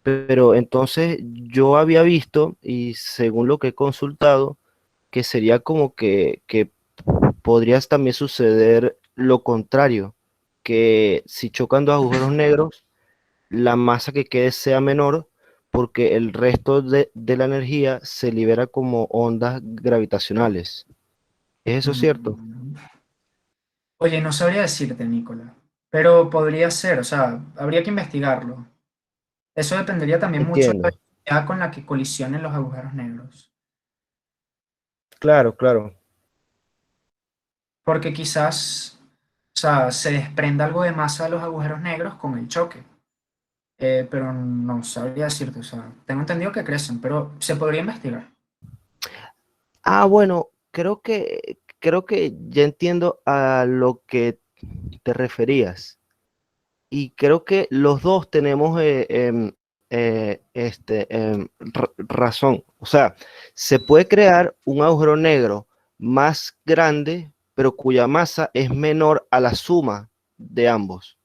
Pero entonces yo había visto, y según lo que he consultado, que sería como que podría también suceder lo contrario, que si chocan dos agujeros negros, la masa que quede sea menor porque el resto de la energía se libera como ondas gravitacionales. ¿Es eso cierto? Mm. Oye, no sabría decirte, Nicola, pero podría ser, o sea, habría que investigarlo. Eso dependería también mucho de la Entiendo. velocidad con la que colisionen los agujeros negros, Claro, claro. porque quizás, o sea, se desprenda algo de masa de los agujeros negros con el choque, pero no sabría decirte, o sea, tengo entendido que crecen, pero se podría investigar. Ah, bueno, creo que ya entiendo a lo que te referías. Y creo que los dos tenemos razón. O sea, se puede crear un agujero negro más grande, pero cuya masa es menor a la suma de ambos.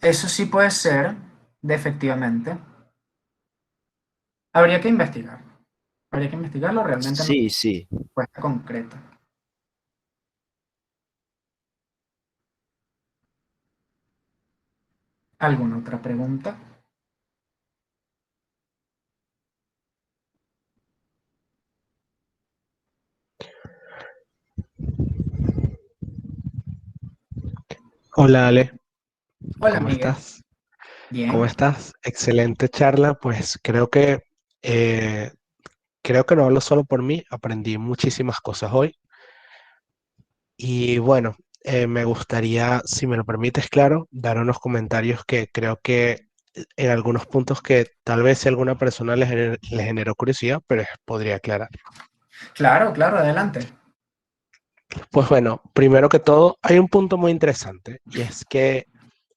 Eso sí puede ser, efectivamente. Habría que investigarlo. Habría que investigarlo, realmente no Sí, sí. hay respuesta concreta. ¿Alguna otra pregunta? Hola Ale, Hola, ¿cómo Miguel. estás? ¿Cómo Bien. estás? Excelente charla, pues eh, creo que no hablo solo por mí, aprendí muchísimas cosas hoy y bueno, me gustaría, si me lo permites, claro, dar unos comentarios que creo que en algunos puntos que tal vez si a alguna persona le generó curiosidad, pero podría aclarar. Claro, claro, adelante. Pues bueno, primero que todo, hay un punto muy interesante y es que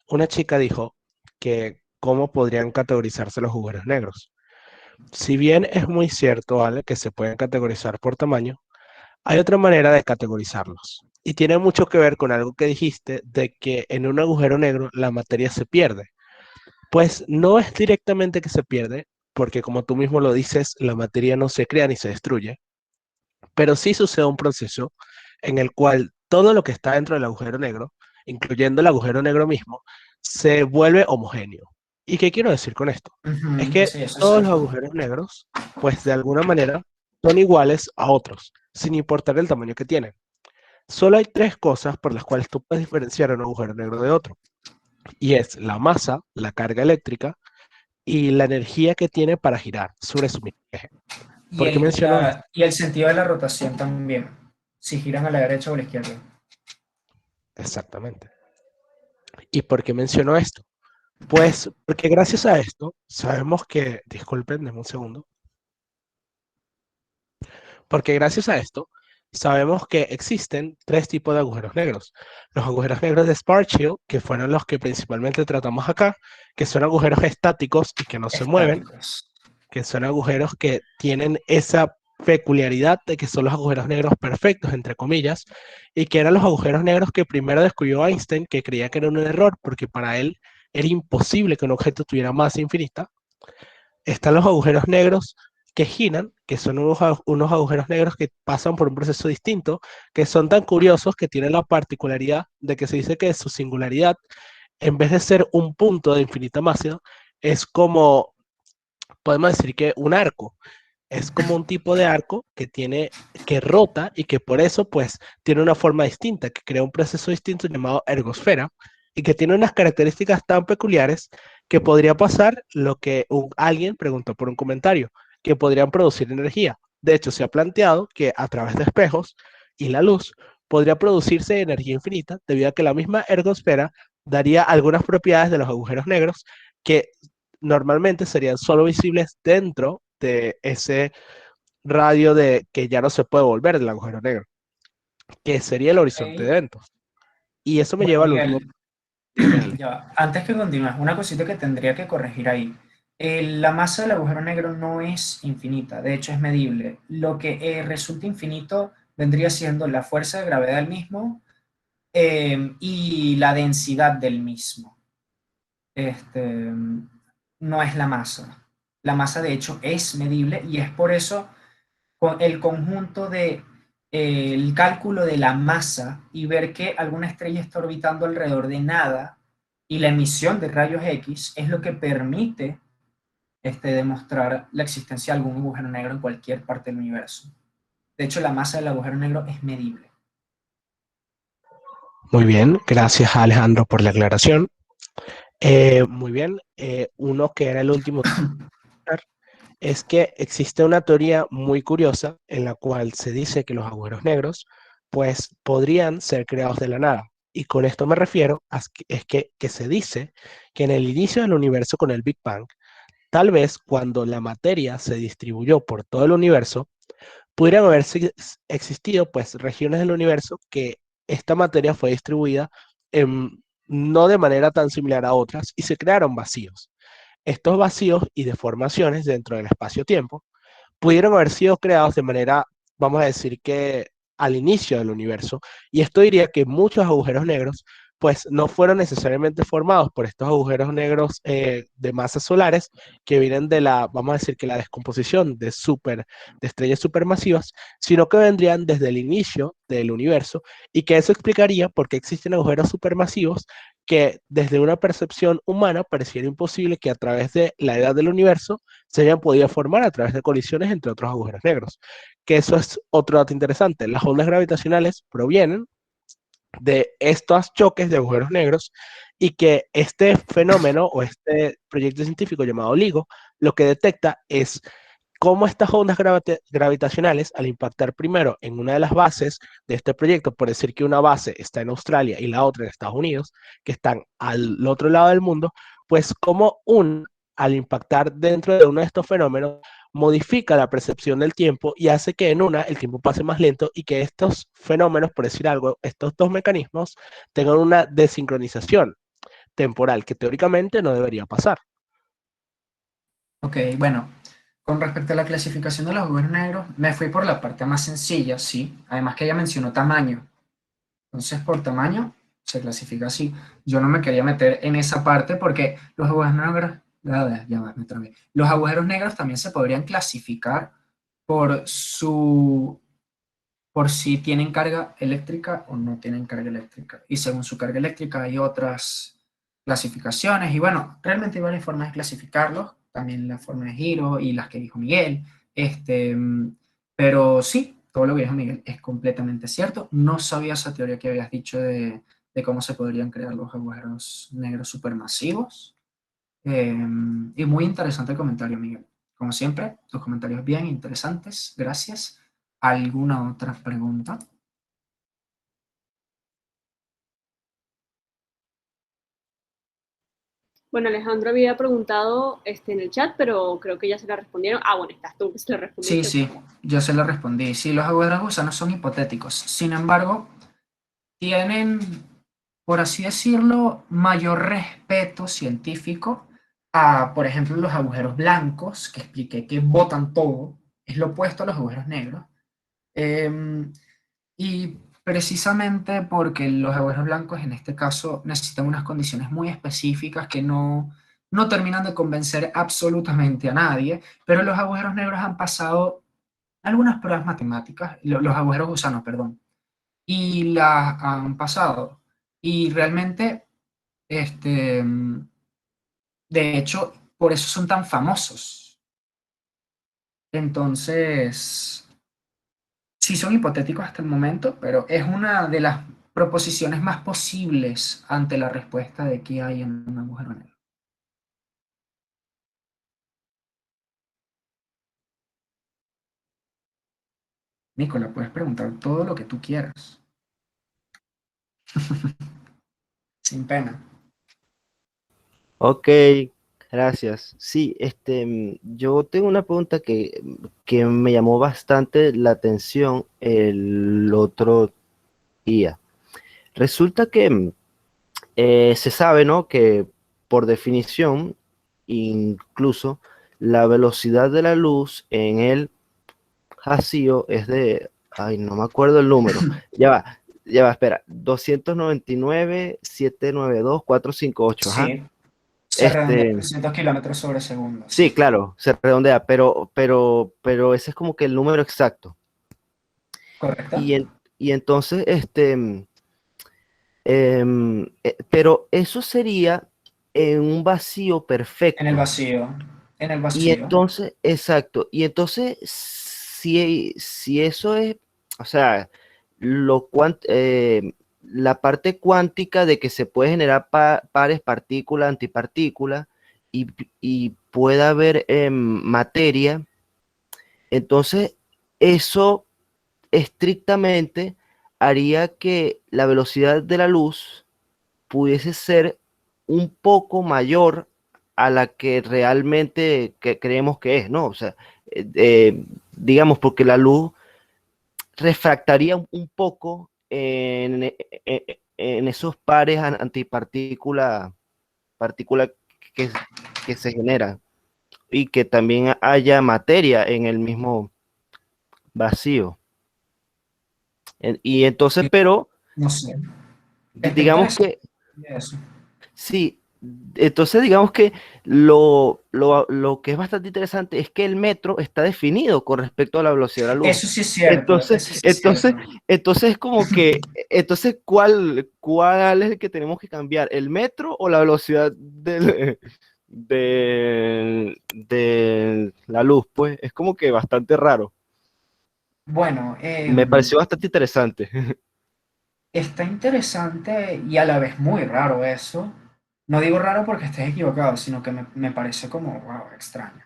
una chica dijo que cómo podrían categorizarse los agujeros negros. Si bien es muy cierto, Ale, que se pueden categorizar por tamaño, hay otra manera de categorizarlos. Y tiene mucho que ver con algo que dijiste de que en un agujero negro la materia se pierde. Pues no es directamente que se pierde, porque como tú mismo lo dices, la materia no se crea ni se destruye, pero sí sucede un proceso en el cual todo lo que está dentro del agujero negro, incluyendo el agujero negro mismo, se vuelve homogéneo. ¿Y qué quiero decir con esto? Es Ujú, que sí, eso es todos los cierto. agujeros negros, pues de alguna manera, son iguales a otros, sin importar el tamaño que tienen. Solo hay tres cosas por las cuales tú puedes diferenciar un agujero negro de otro, y es la masa, la carga eléctrica y la energía que tiene para girar sobre su mismo eje. Y ¿Por qué el, y menciono esto? la, y el sentido de la rotación también, si giran a la derecha o a la izquierda. Exactamente. ¿Y por qué menciono esto? Pues porque gracias a esto sabemos que, disculpen, denme un segundo, porque gracias a esto sabemos que existen tres tipos de agujeros negros. Los agujeros negros de Schwarzschild, que fueron los que principalmente tratamos acá, que son agujeros estáticos y que no se mueven, Estáticos. que son agujeros que tienen esa peculiaridad de que son los agujeros negros perfectos, entre comillas, y que eran los agujeros negros que primero descubrió Einstein, que creía que era un error, porque para él era imposible que un objeto tuviera masa infinita. Están los agujeros negros que giran, que son unos agujeros negros que pasan por un proceso distinto, que son tan curiosos que tienen la particularidad de que se dice que su singularidad, en vez de ser un punto de infinita masa, es como, podemos decir que un arco. Es como un tipo de arco que rota y que por eso pues tiene una forma distinta, que crea un proceso distinto llamado ergosfera y que tiene unas características tan peculiares que podría pasar lo que alguien preguntó por un comentario, que podrían producir energía. De hecho, se ha planteado que a través de espejos y la luz podría producirse energía infinita debido a que la misma ergosfera daría algunas propiedades de los agujeros negros que normalmente serían solo visibles dentro de ese radio de que ya no se puede volver del agujero negro, que sería el horizonte de Ok. eventos. Y eso me Bueno, lleva al último. Miguel, Dime, Ale. ya va. Antes que continúes, una cosita que tendría que corregir ahí. La masa del agujero negro no es infinita, de hecho es medible. Lo que resulta infinito vendría siendo la fuerza de gravedad del mismo y la densidad del mismo. Este, no es la masa. La masa, de hecho, es medible y es por eso el conjunto de el cálculo de la masa y ver que alguna estrella está orbitando alrededor de nada y la emisión de rayos X es lo que permite demostrar la existencia de algún agujero negro en cualquier parte del universo. De hecho, la masa del agujero negro es medible. Muy bien, gracias Alejandro por la aclaración. Muy bien, uno que era el último es que existe una teoría muy curiosa en la cual se dice que los agujeros negros pues podrían ser creados de la nada. Y con esto me refiero a que se dice que en el inicio del universo con el Big Bang, tal vez cuando la materia se distribuyó por todo el universo, pudieran haber existido pues regiones del universo que esta materia fue distribuida no de manera tan similar a otras y se crearon vacíos. Estos vacíos y deformaciones dentro del espacio-tiempo pudieron haber sido creados de manera, vamos a decir que al inicio del universo, y esto diría que muchos agujeros negros pues no fueron necesariamente formados por estos agujeros negros de masas solares que vienen de la, vamos a decir que la descomposición de estrellas supermasivas, sino que vendrían desde el inicio del universo y que eso explicaría por qué existen agujeros supermasivos que desde una percepción humana pareciera imposible que a través de la edad del universo se hayan podido formar a través de colisiones entre otros agujeros negros. Que eso es otro dato interesante. Las ondas gravitacionales provienen de estos choques de agujeros negros y que este fenómeno o este proyecto científico llamado LIGO lo que detecta es cómo estas ondas gravitacionales, al impactar primero en una de las bases de este proyecto, por decir que una base está en Australia y la otra en Estados Unidos, que están al otro lado del mundo, pues como al impactar dentro de uno de estos fenómenos, modifica la percepción del tiempo y hace que en una el tiempo pase más lento y que estos fenómenos, por decir algo, estos dos mecanismos tengan una desincronización temporal que teóricamente no debería pasar. Ok, bueno, con respecto a la clasificación de los agujeros negros, me fui por la parte más sencilla, sí. Además que ella mencionó tamaño. Entonces, por tamaño se clasifica así. Yo no me quería meter en esa parte porque los agujeros negros, ya va, me trabé. Los agujeros negros también se podrían clasificar por por si tienen carga eléctrica o no tienen carga eléctrica. Y según su carga eléctrica hay otras clasificaciones. Y bueno, realmente hay varias formas de clasificarlos. También la forma de giro y las que dijo Miguel. Pero sí, todo lo que dijo Miguel es completamente cierto. No sabía esa teoría que habías dicho de cómo se podrían crear los agujeros negros supermasivos. Y muy interesante el comentario, Miguel. Como siempre, tus comentarios bien interesantes. Gracias. ¿Alguna otra pregunta? Bueno, Alejandro había preguntado en el chat, pero creo que ya se la respondieron. Ah, bueno, estás tú que se la Sí, respondiste. sí, yo se lo respondí. Sí, los agujeros gusanos son hipotéticos. Sin embargo, tienen, por así decirlo, mayor respeto científico a, por ejemplo, los agujeros blancos, que expliqué que botan todo. Es lo opuesto a los agujeros negros. Em, Y precisamente porque los agujeros blancos en este caso necesitan unas condiciones muy específicas que no terminan de convencer absolutamente a nadie, pero los agujeros negros han pasado algunas pruebas matemáticas, los agujeros gusanos, perdón, y las han pasado. Y realmente, este, de hecho, por eso son tan famosos. Entonces, sí son hipotéticos hasta el momento, pero es una de las proposiciones más posibles ante la respuesta de qué hay en un agujero negro. Nicola, puedes preguntar todo lo que tú quieras, sin pena. Ok, gracias. Sí, yo tengo una pregunta que me llamó bastante la atención el otro día. Resulta que se sabe, ¿no? Que por definición, incluso la velocidad de la luz en el vacío es de, ay, no me acuerdo el número. Ya va, espera. 299.792.458. Ajá. Sí, se redondea a Este, 300 kilómetros sobre segundo, sí, sí, claro, se redondea, pero ese es como que el número exacto. ¿correcto? Y entonces, pero eso sería en un vacío En el perfecto. vacío, en el Y vacío. entonces, exacto. Y entonces, si eso es, o sea, la parte cuántica de que se puede generar pares partícula, antipartícula, y pueda haber materia, entonces eso estrictamente haría que la velocidad de la luz pudiese ser un poco mayor a la que realmente creemos que es, ¿no? O sea, digamos, porque la luz refractaría un poco en esos pares antipartícula, partícula que, que se generan y que también haya materia en el mismo vacío. Y entonces, pero No sé, está digamos interesante que eso. sí, entonces digamos que lo que es bastante interesante es que el metro está definido con respecto a la velocidad de la luz. Eso sí es cierto, Entonces, eso sí es entonces, cierto. entonces es como que, entonces, ¿cuál es el que tenemos que cambiar? ¿El metro o la velocidad de la luz? Pues es como que bastante raro. Bueno, Me pareció bastante interesante. Está interesante y a la vez muy raro eso. No digo raro porque estés equivocado, sino que me parece como, wow, extraño.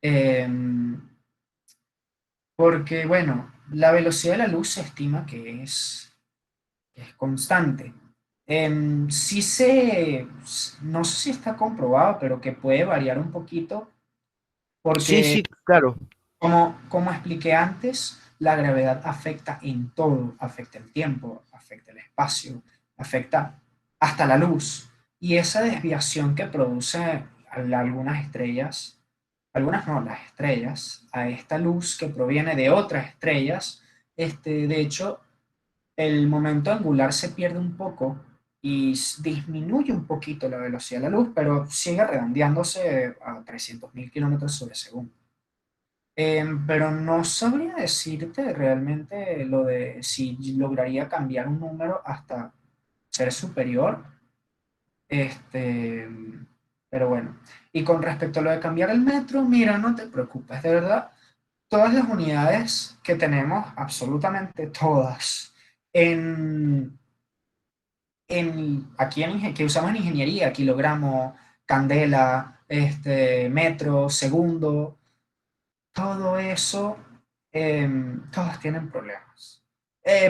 Em, Porque, bueno, la velocidad de la luz se estima que es constante. Sí no sé si está comprobado, pero que puede variar un poquito, Sí, porque sí, claro. como expliqué antes, la gravedad afecta en todo, afecta el tiempo, afecta el espacio, afecta hasta la luz. Y esa desviación que produce algunas estrellas, algunas no, las estrellas, a esta luz que proviene de otras estrellas, de hecho, el momento angular se pierde un poco y disminuye un poquito la velocidad de la luz, pero sigue redondeándose a 300.000 kilómetros sobre segundo. Pero no sabría decirte realmente lo de si lograría cambiar un número hasta ser superior. Este, pero bueno. Y con respecto a lo de cambiar el metro, mira, no te preocupes, de verdad, todas las unidades que tenemos, absolutamente todas, en, que usamos en ingeniería, kilogramo, candela, metro, segundo, todo eso, todos tienen problemas.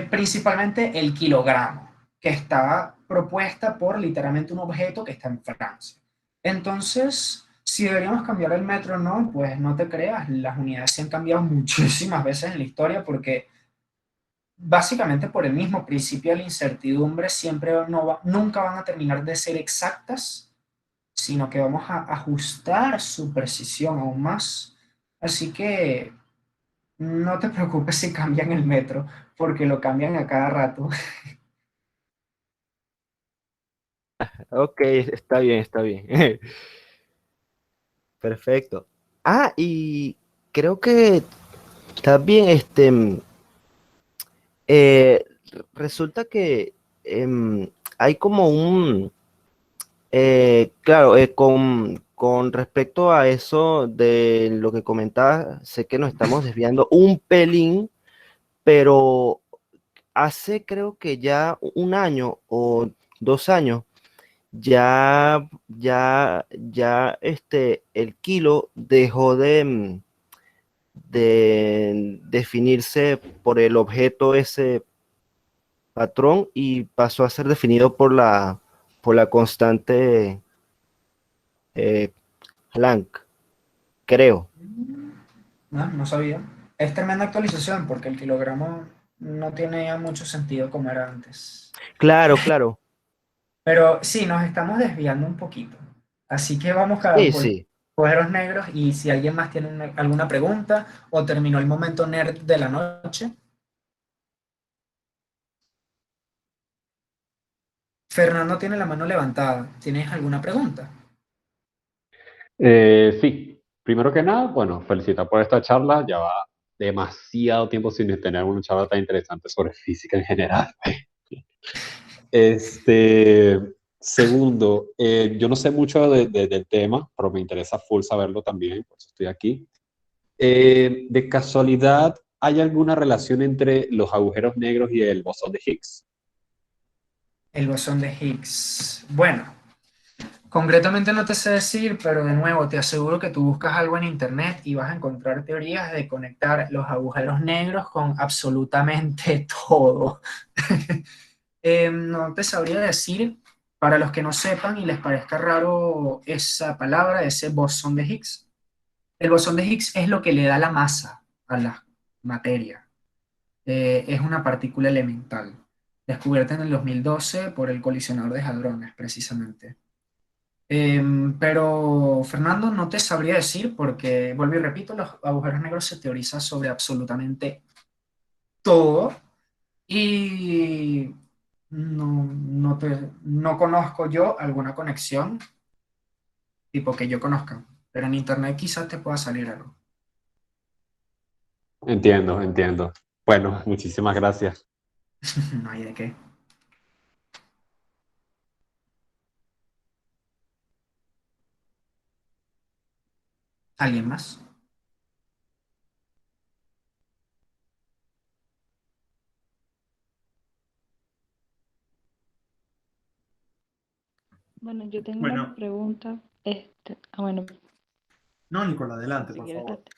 Principalmente el kilogramo, que está propuesta por literalmente un objeto que está en Francia. Entonces, si deberíamos cambiar el metro o no, pues no te creas, las unidades se han cambiado muchísimas veces en la historia porque básicamente por el mismo principio de la incertidumbre, siempre nunca van a terminar de ser exactas, sino que vamos a ajustar su precisión aún más. Así que no te preocupes si cambian el metro, porque lo cambian a cada rato. Ok, está bien, está bien. Perfecto. Ah, y creo que también eh, resulta que hay como claro, con respecto a eso de lo que comentabas, sé que nos estamos desviando un pelín, pero hace creo que ya un año o 2 años, ya el kilo dejó de definirse por el objeto ese patrón y pasó a ser definido por la constante eh, Planck, creo. No, no sabía. Es tremenda actualización porque el kilogramo no tiene ya mucho sentido como era antes. Claro, claro. Pero sí, nos estamos desviando un poquito. Así que vamos a Sí, volver sí. a agujeros negros y si alguien más tiene alguna pregunta o terminó el momento nerd de la noche. Fernando tiene la mano levantada. ¿Tienes alguna pregunta? Sí, primero que nada, bueno, felicitar por esta charla. Ya va demasiado tiempo sin tener una charla tan interesante sobre física en general. Este, segundo, yo no sé mucho del tema, pero me interesa full saberlo también, por eso estoy aquí. De casualidad, ¿hay alguna relación entre los agujeros negros y el bosón de Higgs? El bosón de Higgs. Bueno, concretamente no te sé decir, pero de nuevo te aseguro que tú buscas algo en internet y vas a encontrar teorías de conectar los agujeros negros con absolutamente todo. No te sabría decir, para los que no sepan y les parezca raro esa palabra, ese bosón de Higgs. El bosón de Higgs es lo que le da la masa a la materia. Es una partícula elemental, descubierta en el 2012 por el colisionador de hadrones, precisamente. Pero, Fernando, no te sabría decir porque, vuelvo y repito, los agujeros negros se teorizan sobre absolutamente todo y no conozco yo alguna conexión tipo que yo conozca, pero en internet quizás te pueda salir algo. Entiendo, entiendo. Bueno, muchísimas gracias. No hay de qué. ¿Alguien más? Bueno, yo tengo una Bueno, pregunta. Bueno, no, Nicola, adelante, si por quieres favor. date.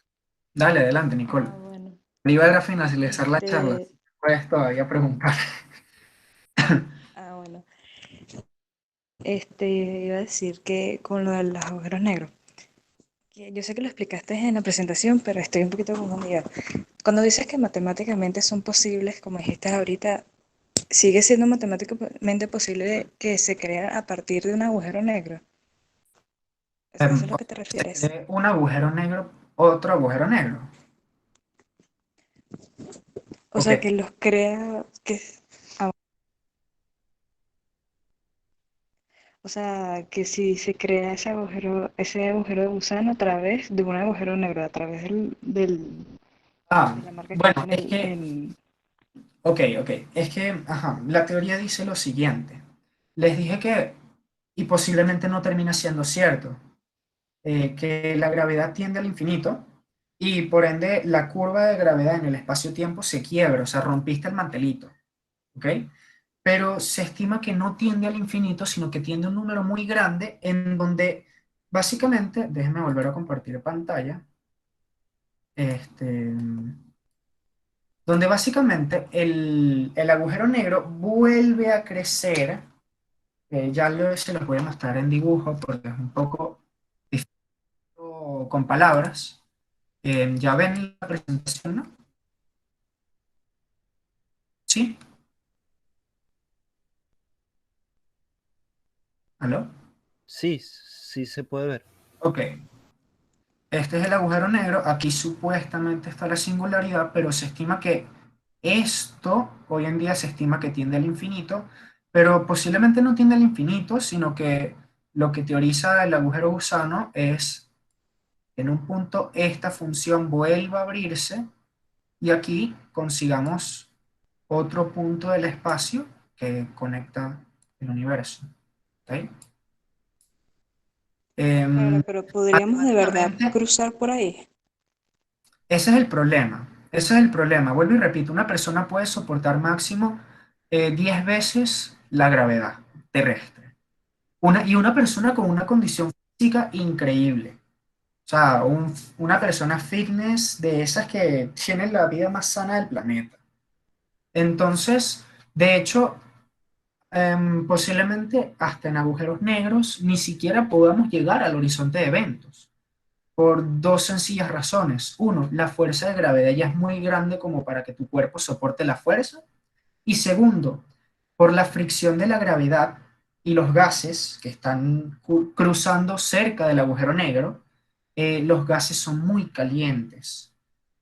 Dale, adelante, Nicole. Bueno. Iba a finalizar la charla, Este, puedes todavía preguntar. bueno. Iba a decir que con lo de los agujeros negros, que yo sé que lo explicaste en la presentación, pero estoy un poquito confundida. Cuando dices que matemáticamente son posibles, como dijiste ahorita, ¿sigue siendo matemáticamente posible que se crea a partir de un agujero negro? ¿Eso es lo que te refieres? Un agujero negro, otro agujero negro. O Ok, sea, que los crea, o sea, que si se crea ese agujero de gusano a través de un agujero negro, a través de la marca que bueno, tiene es que, ok, es que, ajá, la teoría dice lo siguiente. Les dije que, y posiblemente no termina siendo cierto, que la gravedad tiende al infinito y por ende la curva de gravedad en el espacio-tiempo se quiebra, o sea, rompiste el mantelito, ¿ok? Pero se estima que no tiende al infinito, sino que tiende a un número muy grande en donde básicamente, déjenme volver a compartir pantalla, este, donde básicamente el agujero negro vuelve a crecer, se los voy a mostrar en dibujo porque es un poco difícil con palabras. Ya ven la presentación, ¿no? ¿Sí? ¿Aló? Sí, sí se puede ver. Ok. Este es el agujero negro. Aquí supuestamente está la singularidad, pero se estima que esto, hoy en día se estima que tiende al infinito, pero posiblemente no tiende al infinito, sino que lo que teoriza el agujero gusano es en un punto esta función vuelva a abrirse y aquí consigamos otro punto del espacio que conecta el universo. ¿Ok? claro, Em, pero podríamos de verdad Matemáticamente, cruzar por ahí. ese es el problema. Ese es el problema. Vuelvo y repito, una persona puede soportar máximo 10 veces la gravedad terrestre. Y una persona con una condición física increíble. O sea, una persona fitness de esas que tienen la vida más sana del planeta. Entonces, de hecho, posiblemente hasta en agujeros negros ni siquiera podamos llegar al horizonte de eventos, por dos sencillas razones. Uno, la fuerza de gravedad ya es muy grande como para que tu cuerpo soporte la fuerza. Y segundo, por la fricción de la gravedad y los gases que están cruzando cerca del agujero negro, los gases son muy calientes.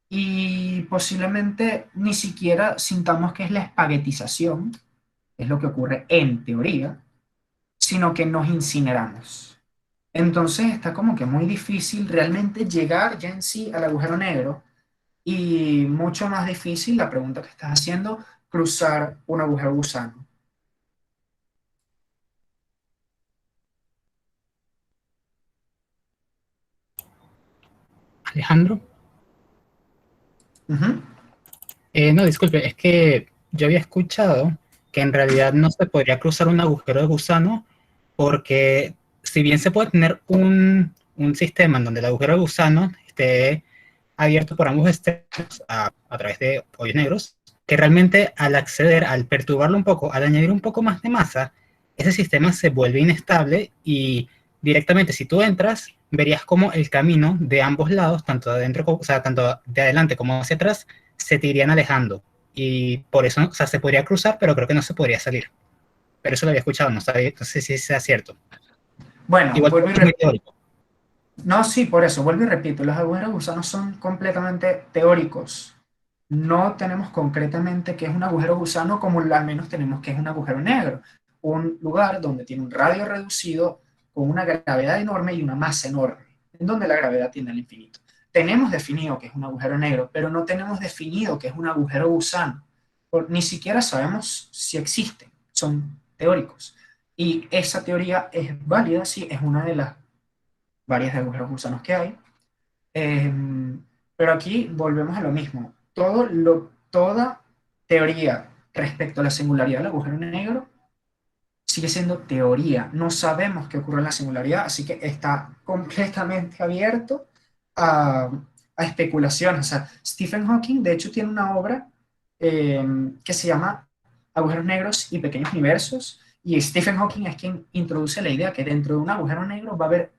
Y posiblemente ni siquiera sintamos que es la espaguetización, es lo que ocurre en teoría, sino que nos incineramos. Entonces está como que muy difícil realmente llegar ya en sí al agujero negro y mucho más difícil la pregunta que estás haciendo, cruzar un agujero gusano. Alejandro. Ujú. No, disculpe, es que yo había escuchado que en realidad no se podría cruzar un agujero de gusano porque si bien se puede tener un sistema en donde el agujero de gusano esté abierto por ambos extremos a través de hoyos negros, que realmente al acceder, al perturbarlo un poco, al añadir un poco más de masa, ese sistema se vuelve inestable y directamente si tú entras, verías como el camino de ambos lados, tanto de adentro, o sea, tanto de adelante como hacia atrás, se te irían alejando. Y por eso, o sea, se podría cruzar, pero creo que no se podría salir. Pero eso lo había escuchado, no sé si sea cierto. Bueno, Igual vuelvo y es muy repito. teórico. No, sí, por eso, vuelvo y repito, los agujeros gusanos son completamente teóricos. No tenemos concretamente qué es un agujero gusano como al menos tenemos qué es un agujero negro. Un lugar donde tiene un radio reducido con una gravedad enorme y una masa enorme, en donde la gravedad tiende al infinito. Tenemos definido qué es un agujero negro, pero no tenemos definido qué es un agujero gusano. Ni siquiera sabemos si existen, son teóricos. Y esa teoría es válida, sí, es una de las varias de agujeros gusanos que hay. Eh, pero aquí volvemos a lo mismo. Toda teoría respecto a la singularidad del agujero negro sigue siendo teoría. No sabemos qué ocurre en la singularidad, así que está completamente abierto a especulaciones. O sea, Stephen Hawking, de hecho, tiene una obra que se llama Agujeros Negros y Pequeños Universos, y Stephen Hawking es quien introduce la idea que dentro de un agujero negro va a haber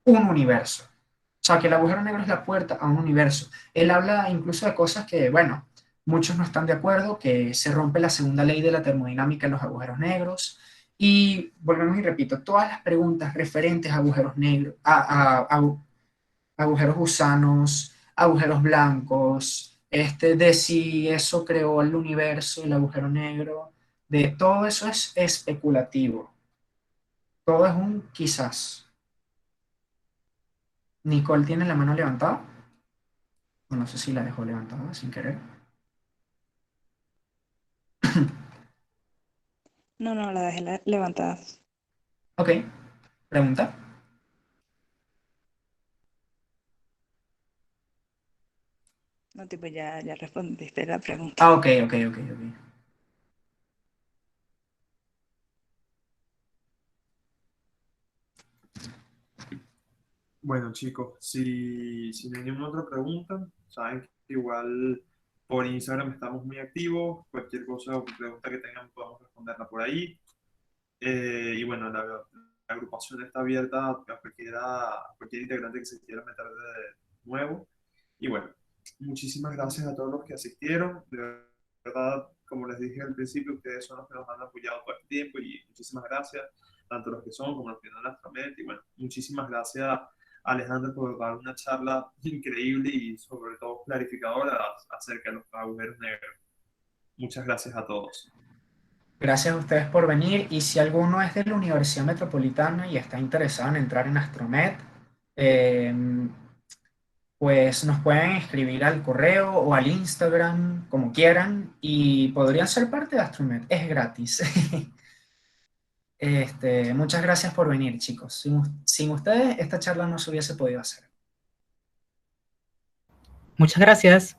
un universo. O sea, que el agujero negro es la puerta a un universo. Él habla incluso de cosas que, bueno, muchos no están de acuerdo, que se rompe la segunda ley de la termodinámica en los agujeros negros. Y volvemos y repito, todas las preguntas referentes a agujeros negros, a agujeros gusanos, agujeros blancos, de si eso creó el universo, el agujero negro, de todo eso es especulativo. Todo es un quizás. Nicole tiene la mano levantada. No sé si la dejó levantada sin querer. No, no, la dejé levantada. Ok, pregunta. No, tipo, ya respondiste la pregunta. Ah, ok, ok, ok, ok. Bueno, chicos, si no hay ninguna otra pregunta, saben que igual por Instagram estamos muy activos. Cualquier cosa o pregunta que tengan podemos responderla por ahí. Y bueno, la agrupación está abierta a cualquier integrante que se quiera meter de nuevo. Y bueno, muchísimas gracias a todos los que asistieron. De verdad, como les dije al principio, ustedes son los que nos han apoyado todo el tiempo y muchísimas gracias, tanto los que son como los que no las prometen. Y bueno, muchísimas gracias, Alejandro, por dar una charla increíble y sobre todo clarificadora acerca de los agujeros negros. Muchas gracias a todos. Gracias a ustedes por venir. Y si alguno es de la Universidad Metropolitana y está interesado en entrar en Astromed, eh, pues nos pueden escribir al correo o al Instagram, como quieran, y podrían ser parte de Astromed. Es gratis. Muchas gracias por venir, chicos. Sin ustedes, esta charla no se hubiese podido hacer. Muchas gracias.